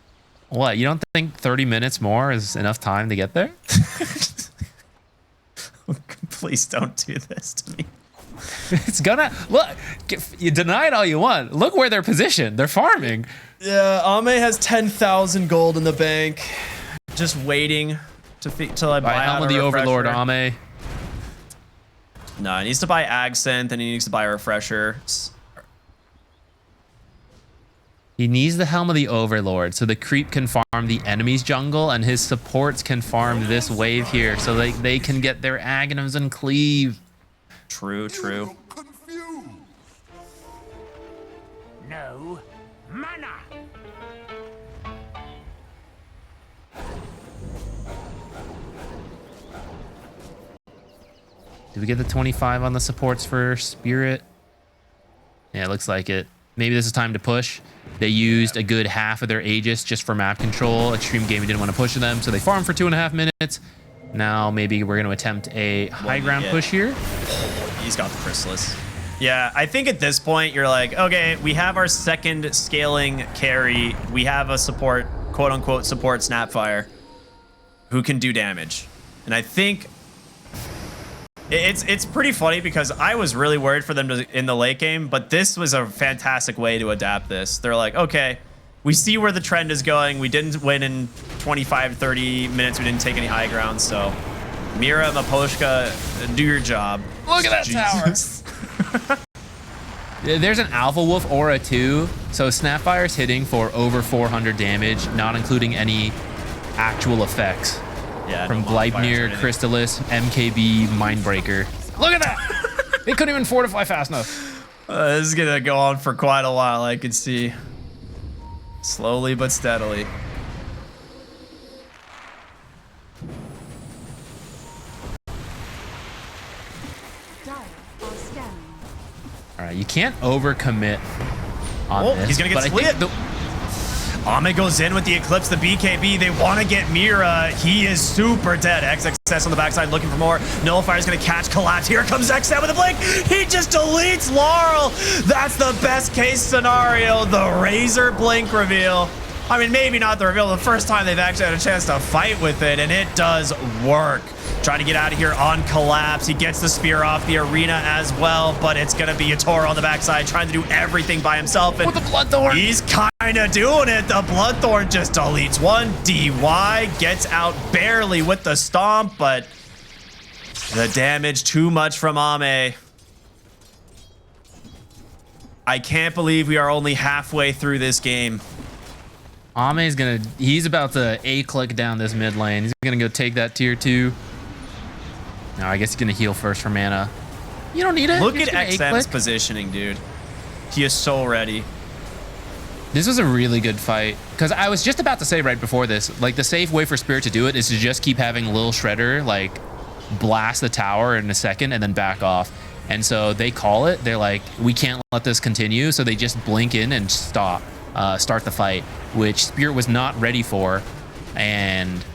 What, you don't think 30 minutes more is enough time to get there? Please don't do this to me. It's gonna look. You deny it all you want. Look where they're positioned. They're farming. Yeah, Ame has 10,000 gold in the bank, just waiting till I buy Helm out of the a Overlord, refresher. Ame. No, he needs to buy Accent and he needs to buy a refresher. He needs the Helm of the Overlord, so the creep can farm the enemy's jungle, and his supports can farm this wave here, so they can get their Aghanims and cleave. True, true. Look confused. No mana. Did we get the 25 on the supports for Spirit? Yeah, it looks like it. Maybe this is time to push. They used a good half of their Aegis just for map control. Xtreme Gaming didn't want to push them, so they farmed for 2.5 minutes. Now maybe we're going to attempt a high ground push here. He's got the Chrysalis. Yeah, I think at this point you're like, okay, we have our second scaling carry. We have a support, quote unquote, support Snapfire who can do damage. And I think it's pretty funny because I was really worried for them in the late game, but this was a fantastic way to adapt this. They're like, okay, we see where the trend is going. We didn't win in 25, 30 minutes. We didn't take any high ground. So Mira, Maposhka, do your job. Look at that tower. There's an Alpha Wolf aura too. So Snapfire's hitting for over 400 damage, not including any actual effects. Yeah, From no modifiers or Gleipnir, anything. Crystallis, MKB, Mindbreaker. Look at that! They couldn't even fortify fast enough. This is going to go on for quite a while, I can see. Slowly but steadily. Dire are scanning. All right, you can't overcommit on Oh, this. he's gonna get but I think split. Ame goes in with the Eclipse, the BKB. They want to get Mira. He is super dead. XXS on the backside looking for more. Nullifier's going to catch Collapse. Here comes XM with a blink. He just deletes Laurel. That's the best case scenario. The Razor blink reveal. I mean, maybe not the reveal. The first time they've actually had a chance to fight with it, and it does work. Trying to get out of here on Collapse. He gets the spear off the arena as well, but it's going to be Yatoro on the backside trying to do everything by himself. And with the Bloodthorn. he's kind of doing it. The Bloodthorn just deletes one. DY gets out barely with the stomp, but the damage too much from Ame. I can't believe we are only halfway through this game. Ame's gonna, he's about to A-click down this mid lane. He's gonna go take that tier 2. Now I guess he's gonna heal first for mana. You don't need it. Look You're at just gonna XM's A-click. positioning, dude. He is so ready. This was a really good fight. Because I was just about to say right before this, like the safe way for Spirit to do it is to just keep having Lil Shredder like blast the tower in a second and then back off. And so they call it, they're like, we can't let this continue. So they just blink in and stop, start the fight, which Spirit was not ready for. And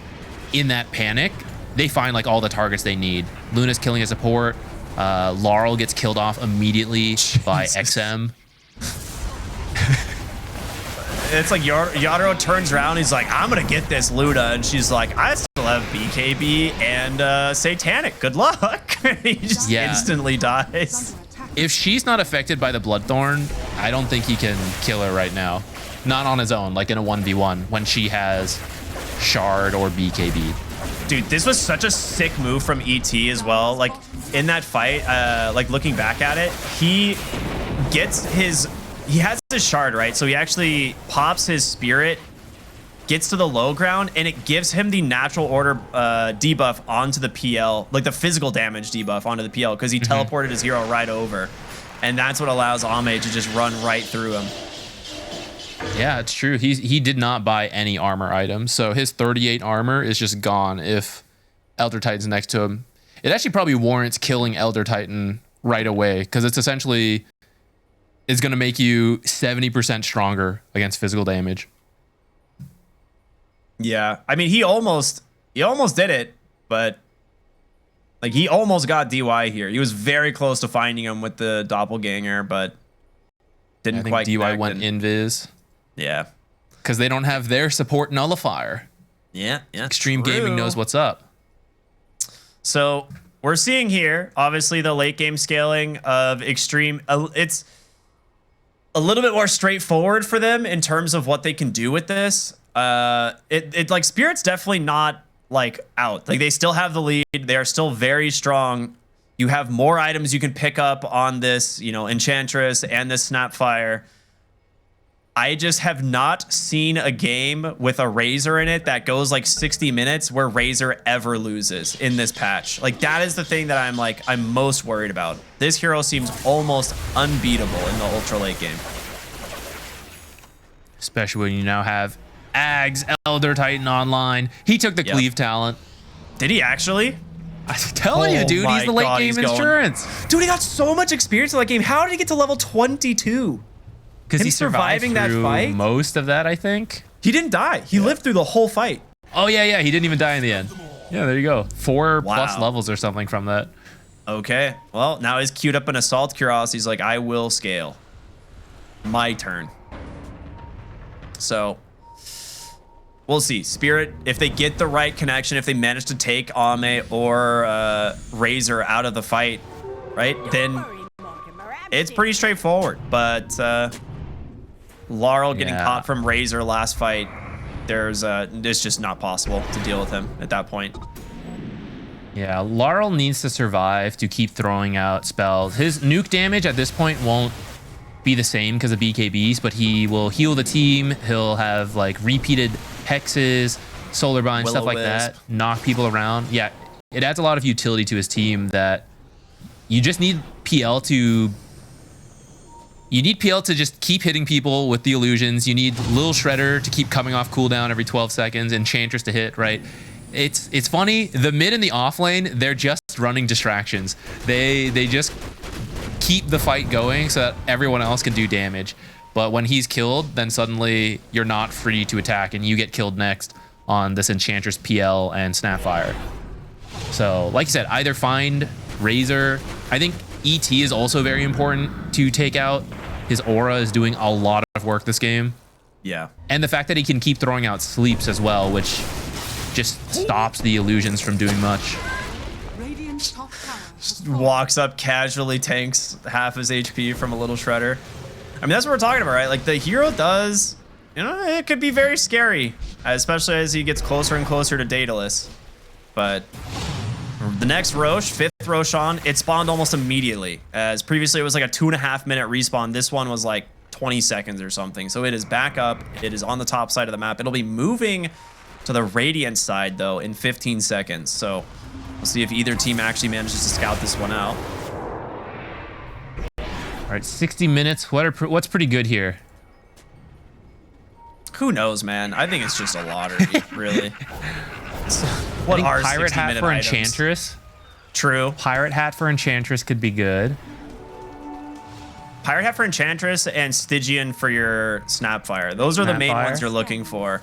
in that panic, they find like all the targets they need. Luna's killing a support. Laurel gets killed off immediately by XM. It's like Yadro turns around. He's like, I'm going to get this Luna. And she's like, I still have BKB and Satanic. Good luck. He just instantly dies. Under attack. If she's not affected by the Bloodthorn, I don't think he can kill her right now. Not on his own, like in a 1v1 when she has Shard or BKB. Dude, this was such a sick move from ET as well. Like in that fight, like looking back at it, he has his shard, right? So he actually pops his spirit, gets to the low ground, and it gives him the natural order debuff onto the PL, like the physical damage debuff onto the PL, because he teleported his hero right over. And that's what allows Ame to just run right through him. Yeah, it's true. He did not buy any armor items, so his 38 armor is just gone if Elder Titan's next to him. It actually probably warrants killing Elder Titan right away, because it's essentially is going to make you 70% stronger against physical damage. Yeah, I mean he almost did it, but like he almost got DY here. He was very close to finding him with the doppelganger, but didn't I think quite. DY went invis. Yeah, because they don't have their support nullifier. Yeah. Extreme true. Gaming knows what's up. So we're seeing here, obviously, the late game scaling of Xtreme. It's a little bit more straightforward for them in terms of what they can do with this. It like Spirit's definitely not like out. Like they still have the lead. They are still very strong. You have more items you can pick up on this, you know, Enchantress and this Snapfire. I just have not seen a game with a Razor in it that goes like 60 minutes where Razor ever loses in this patch. Like that is the thing that I'm most worried about. This hero seems almost unbeatable in the ultra late game. Especially when you now have Ags, Elder Titan online. He took the cleave talent. Did he actually? I'm telling you, dude, he's the late game insurance. Dude, he got so much experience in that game. How did he get to level 22? Because he's surviving that fight. Most of that, I think. He didn't die. He lived through the whole fight. Oh yeah, he didn't even die in the end. Yeah, there you go. 4+ levels or something from that. Okay. Well, now he's queued up an Assault Cuirass. He's like, I will scale. My turn. So we'll see. Spirit, if they get the right connection, if they manage to take Ame or Razor out of the fight, right, then it's pretty straightforward. But Laurel getting caught from Razor last fight, it's just not possible to deal with him at that point. Yeah, Laurel needs to survive to keep throwing out spells. His nuke damage at this point won't be the same because of BKBs, but he will heal the team. He'll have like repeated hexes, solar bind, stuff like that, knock people around. Yeah, it adds a lot of utility to his team that you just need PL to... You need PL to just keep hitting people with the illusions. You need Lil Shredder to keep coming off cooldown every 12 seconds, Enchantress to hit, right? It's funny, the mid and the off lane, they're just running distractions. They just keep the fight going so that everyone else can do damage. But when he's killed, then suddenly you're not free to attack and you get killed next on this Enchantress PL and Snapfire. So, like you said, either find Razor. I think ET is also very important to take out. His aura is doing a lot of work this game. Yeah. And the fact that he can keep throwing out sleeps as well, which just stops the illusions from doing much. Radiant's top tower has Just walks up, casually tanks half his HP from a little Shredder. I mean, that's what we're talking about, right? Like, the hero does, you know, it could be very scary, especially as he gets closer and closer to Daedalus. But the next Roche, 5th Roshan, it spawned almost immediately. As previously it was like a 2.5 minute respawn. This one was like 20 seconds or something. So it is back up. It is on the top side of the map. It'll be moving to the Radiant side though in 15 seconds. So we'll see if either team actually manages to scout this one out. All right, 60 minutes. What's pretty good here? Who knows, man? I think it's just a lottery, really. What I are think Pirate Hat 60-minute for items? Enchantress? True. Pirate Hat for Enchantress could be good. Pirate Hat for Enchantress and Stygian for your Snapfire. Those are the main Snapfire. ones you're looking for.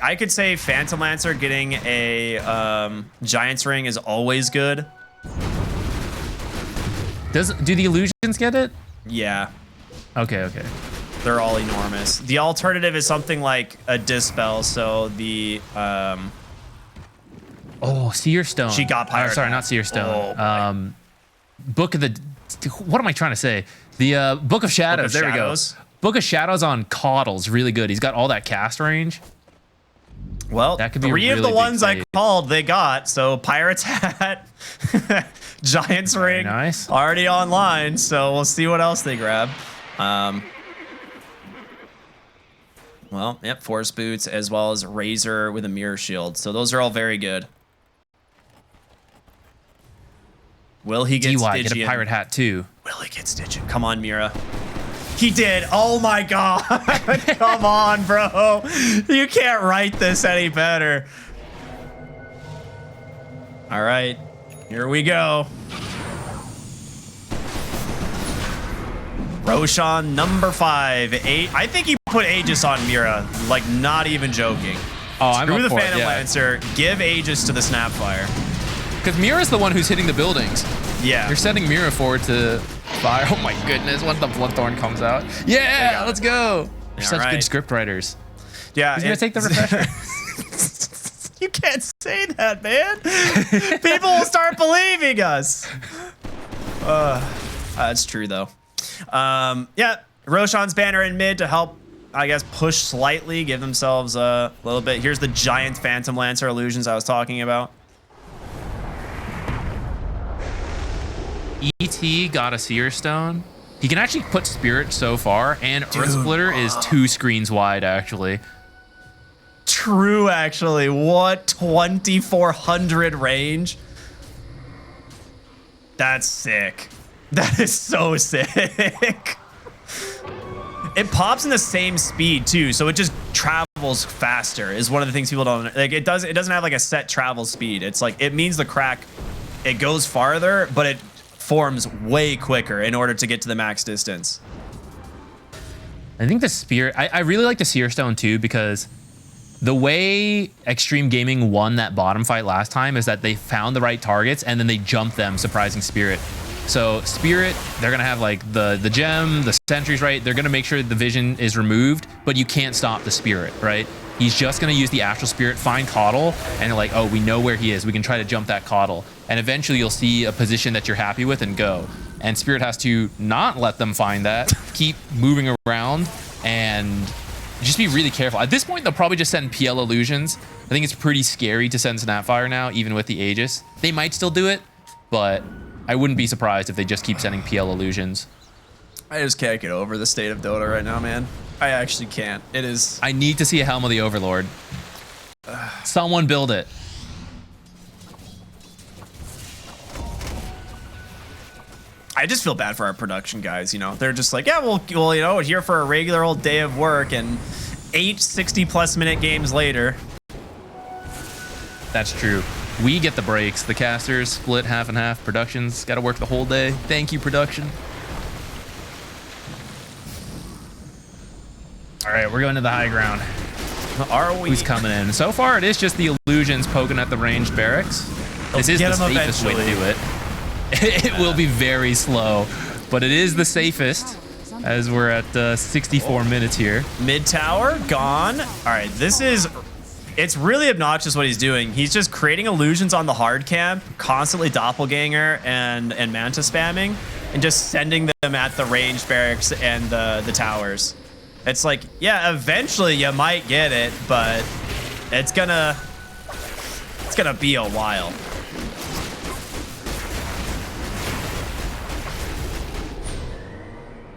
I could say Phantom Lancer getting a Giant's Ring is always good. Do the illusions get it? Yeah, Okay. they're all enormous. The alternative is something like a Dispel, so the... Oh, Seer Stone. She got Pirate Sorry, Hat. not Seer Stone. Oh, Book of the... What am I trying to say? The Book of Shadows. Book of There Shadows. we go. Book of Shadows on Coddle's really good. He's got all that cast range. Well, That could be a 3 of really the big ones I fade. called, they got. So Pirate's Hat, Giant's Ring, nice. already online. So we'll see what else they grab. Well, yep, Force Boots as well as Razor with a Mirror Shield. So those are all very good. Will he get DY, Stygian? get a pirate hat too. Will he get Stygian? Come on, Mira. He did. Oh my god. Come on, bro. You can't write this any better. All right. Here we go. Roshan number 5. I think he put Aegis on Mira. Like, not even joking. Oh, I'm Screw up the for it, Phantom yeah. Lancer. Give Aegis to the Snapfire. Because Mira's the one who's hitting the buildings. Yeah. You're setting Mira forward to fire. Oh my goodness, once the Bloodthorn comes out. Yeah, let's go. You're such good script writers. Yeah. Who's gonna take the refresher? You can't say that, man. People will start believing us. That's true, though. Yeah, Roshan's banner in mid to help, I guess, push slightly, give themselves a little bit. Here's the giant Phantom Lancer illusions I was talking about. ET got a Seer Stone. He can actually put Spirit so far, and Earth Splitter is 2 screens wide, actually. True, actually. What? 2,400 range? That's sick. That is so sick. It pops in the same speed too, so it just travels faster. Is one of the things people don't like. It doesn't have like a set travel speed. It's like it means the crack, it goes farther, but it forms way quicker in order to get to the max distance. I think the Spirit. I really like the Seer Stone too, because the way Xtreme Gaming won that bottom fight last time is that they found the right targets and then they jumped them, surprising Spirit. So Spirit, they're gonna have like the gem, the sentries, right? They're gonna make sure the vision is removed, but you can't stop the Spirit, right? He's just gonna use the Astral Spirit, find Coddle, and they're like, oh, we know where he is. We can try to jump that Coddle. And eventually you'll see a position that you're happy with and go. And Spirit has to not let them find that, keep moving around, and just be really careful. At this point, they'll probably just send PL illusions. I think it's pretty scary to send Snapfire now, even with the Aegis. They might still do it, but I wouldn't be surprised if they just keep sending PL illusions. I just can't get over the state of Dota right now, man. I actually can't. It is. I need to see a Helm of the Overlord. Someone build it. I just feel bad for our production guys, you know. They're just like, yeah, well, you know, we're here for a regular old day of work, and 8 60+ minute games later. That's true. We get the breaks. The casters split half and half. Production's got to work the whole day. Thank you, production. All right, we're going to the high ground. Are we? Who's coming in? So far, it is just the illusions poking at the ranged barracks. This is the safest way to do it. It will be very slow, but it is the safest as we're at 64 minutes here. Mid tower gone. All right, this is. It's really obnoxious what he's doing. He's just creating illusions on the hard camp, constantly doppelganger and manta spamming, and just sending them at the ranged barracks and the towers. It's like, yeah, eventually you might get it, but it's gonna be a while.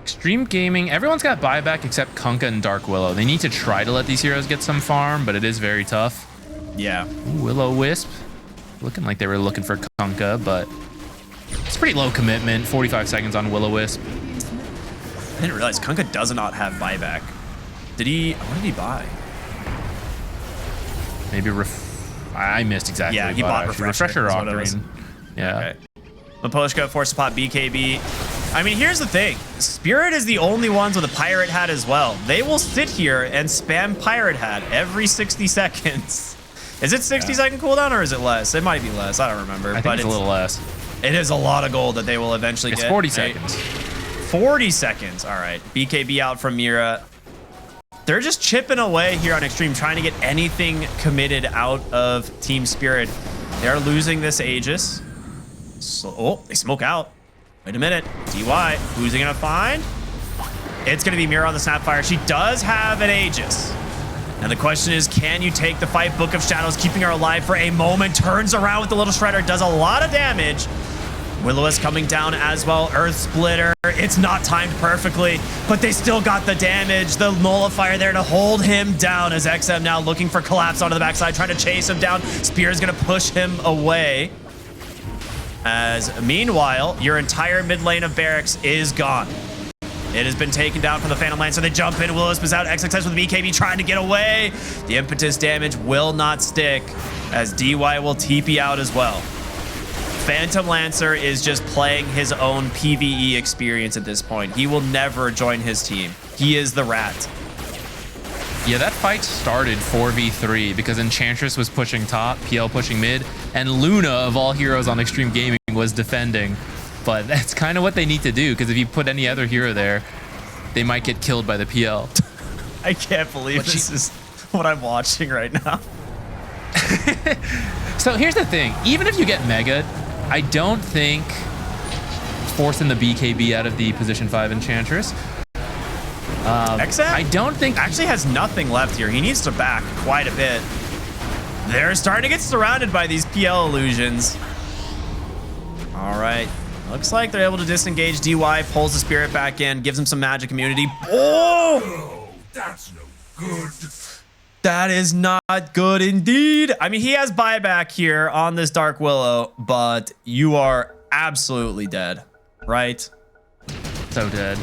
Xtreme Gaming, everyone's got buyback except Kunkka and Dark Willow. They need to try to let these heroes get some farm, but it is very tough. Yeah. Ooh, Will-O-Wisp, looking like they were looking for Kunkka, but it's pretty low commitment. 45 seconds on Will-O-Wisp. I didn't realize Kunkka does not have buyback. Did he? What did he buy? Maybe I missed exactly. Yeah, what he bought actually. refresher. Refresher Is what it was. Octarine. Yeah. Okay. Maposhka forced to pop BKB. I mean, here's the thing. Spirit is the only ones with a Pirate Hat as well. They will sit here and spam Pirate Hat every 60 seconds. Is it 60-second cooldown or is it less? It might be less. I don't remember. I think it's a little less. It is a lot of gold that they will eventually It's get. 40 right? seconds. 40 seconds. All right. BKB out from Mira. They're just chipping away here on Xtreme, trying to get anything committed out of Team Spirit. They're losing this Aegis. So, oh, they smoke out. Wait a minute. DY, who's he gonna find? It's gonna be Mira on the Snapfire. She does have an Aegis. And the question is, can you take the fight? Book of Shadows keeping her alive for a moment. Turns around with the little Shredder. Does a lot of damage. Will-O-Wisp coming down as well. Earth Splitter. It's not timed perfectly, but they still got the damage. The Nullifier there to hold him down as XM now looking for collapse onto the backside, trying to chase him down. Spear's gonna push him away. As meanwhile, your entire mid lane of barracks is gone. It has been taken down from the Phantom Lancer. They jump in. Willis is out. XXS with BKB trying to get away. The impetus damage will not stick as DY will TP out as well. Phantom Lancer is just playing his own PvE experience at this point. He will never join his team. He is the rat. Yeah, that fight started 4v3 because Enchantress was pushing top, PL pushing mid, and Luna, of all heroes on Xtreme Gaming, was defending. But that's kind of what they need to do, because if you put any other hero there, they might get killed by the PL. I can't believe this is what I'm watching right now. So here's the thing. Even if you get Mega, I don't think forcing the BKB out of the position 5 Enchantress. XM? I don't think actually has nothing left here. He needs to back quite a bit. They're starting to get surrounded by these PL illusions. All right. Looks like they're able to disengage. DY pulls the spirit back in, gives him some magic immunity. Oh! Oh, that's no good. That is not good indeed. I mean, he has buyback here on this Dark Willow, but you are absolutely dead, right? so dead.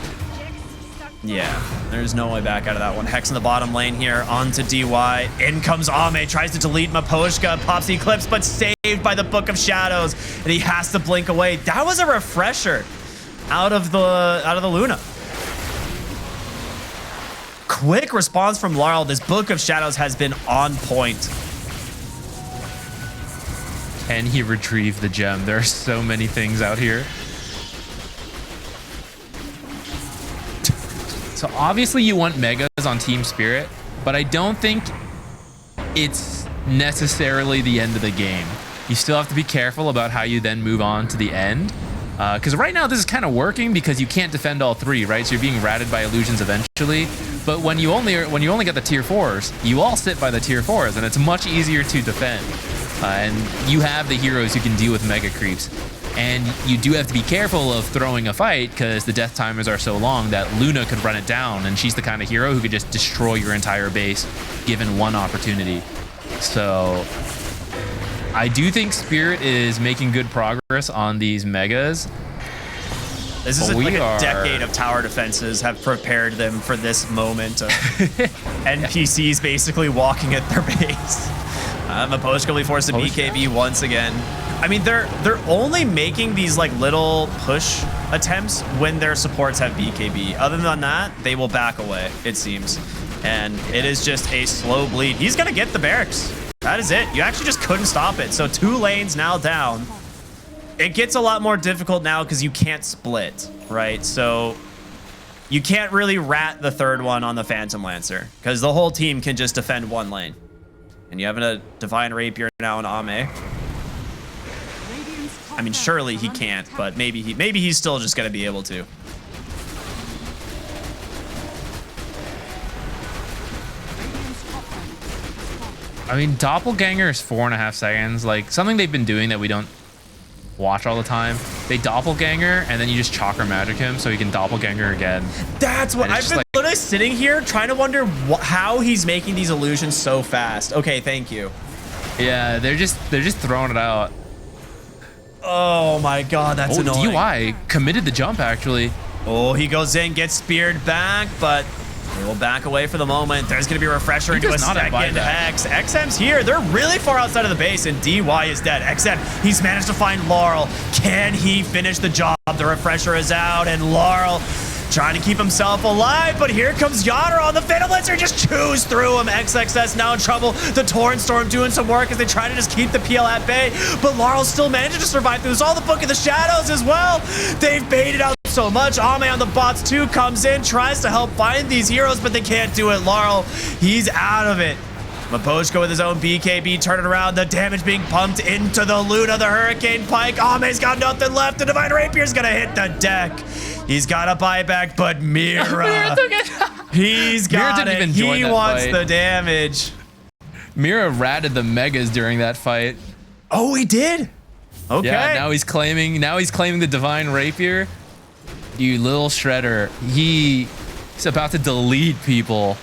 Yeah, there's no way back out of that one. Hex in the bottom lane here, onto DY. In comes Ame, tries to delete Maposhka, pops the Eclipse, but saved by the Book of Shadows, and he has to blink away. That was a refresher out of the Luna. Quick response from Laurel. This Book of Shadows has been on point. Can he retrieve the gem? There are so many things out here. So obviously you want Megas on Team Spirit, but I don't think it's necessarily the end of the game. You still have to be careful about how you then move on to the end. Because right now this is kind of working because you can't defend all three, right? So you're being ratted by illusions eventually. But when you only get the tier 4s, you all sit by the tier 4s, and it's much easier to defend. And you have the heroes who can deal with mega creeps. And you do have to be careful of throwing a fight because the death timers are so long that Luna could run it down, and she's the kind of hero who could just destroy your entire base given one opportunity. So I do think Spirit is making good progress on these megas. This is like a decade of tower defenses have prepared them for this moment of NPCs basically walking at their base. Maposhka will be forced to BKB once again. I mean, they're only making these like little push attempts when their supports have BKB. Other than that, they will back away, it seems. And it is just a slow bleed. He's gonna get the barracks. That is it. You actually just couldn't stop it. So 2 lanes now down. It gets a lot more difficult now because you can't split, right? So you can't really rat the third one on the Phantom Lancer because the whole team can just defend 1 lane. And you have a Divine Rapier now in Ame. I mean, surely he can't, but maybe he's still just gonna be able to. I mean, Doppelganger is 4.5 seconds. Like, something they've been doing that we don't watch all the time. They Doppelganger, and then you just Chakra Magic him so he can Doppelganger again. That's what I've been literally sitting here trying to wonder how he's making these illusions so fast. Okay, thank you. Yeah, they're just throwing it out. Oh my god, that's annoying. DY committed the jump, actually. Oh, he goes in, gets speared back, but they will back away for the moment. There's going to be a refresher into a second Hex. XM's here. They're really far outside of the base, and DY is dead. XM, he's managed to find Laurel. Can he finish the job? The refresher is out, and Laurel trying to keep himself alive, but here comes Yadra on the Phantom Lancer, just chews through him. XXS now in trouble. The Torrent Storm doing some work as they try to just keep the PL at bay, but Laurel still managing to survive through this. All the Book of the Shadows as well. They've baited out so much. Ame on the bots too comes in, tries to help find these heroes, but they can't do it. Laurel, he's out of it. Maposhka with his own BKB, turn it around. The damage being pumped into the Luna, the Hurricane Pike. Ame's got nothing left. The Divine Rapier's gonna hit the deck. He's got a buyback, but Mira, he's got it. He wants the damage. Mira ratted the megas during that fight. Oh, he did? Okay. Yeah, now he's claiming the Divine Rapier. You little shredder. He's about to delete people.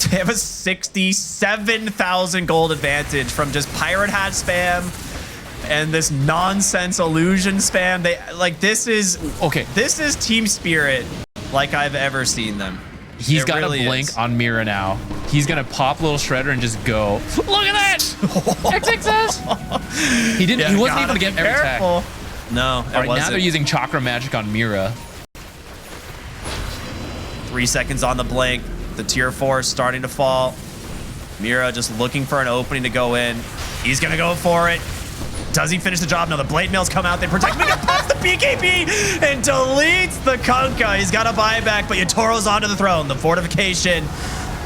They have a 67,000 gold advantage from just Pirate Hat spam and this nonsense illusion spam. This is Okay. This is Team Spirit like I've ever seen them. He's It got really a blink is. on Mira now. He's gonna pop little shredder and just go. Look at that! XXS! He didn't. Yeah, he wasn't gotta able to be get every attack. careful. No, All right, now they're using Chakra Magic on Mira. 3 seconds on the blink. The tier 4 is starting to fall. Mira just looking for an opening to go in. He's gonna go for it. Does he finish the job? No, the Blade Mails come out. They protect him. He pops the BKB and deletes the Kunkka. He's got a buyback, but Yatoro's onto the throne. The fortification,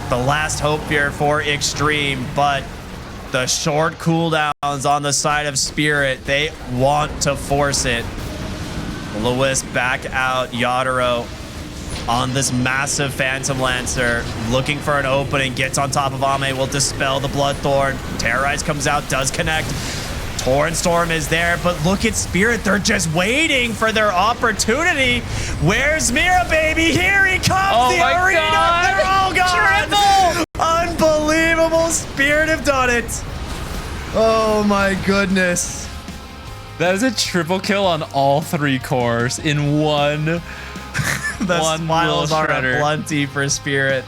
the last hope here for Xtreme, but the short cooldowns on the side of Spirit, they want to force it. Lewis back out. Yatoro on this massive Phantom Lancer, looking for an opening, gets on top of Ame, will dispel the Bloodthorn. Terrorize comes out, does connect. Torrent Storm is there, but look at Spirit. They're just waiting for their opportunity. Where's Mira, baby? Here he comes. Oh the my arena. God. They're all gone. Triple. Unbelievable. Spirit have done it. Oh my goodness. That is a triple kill on all 3 cores in one. The One smiles little are shredder. plenty for Spirit.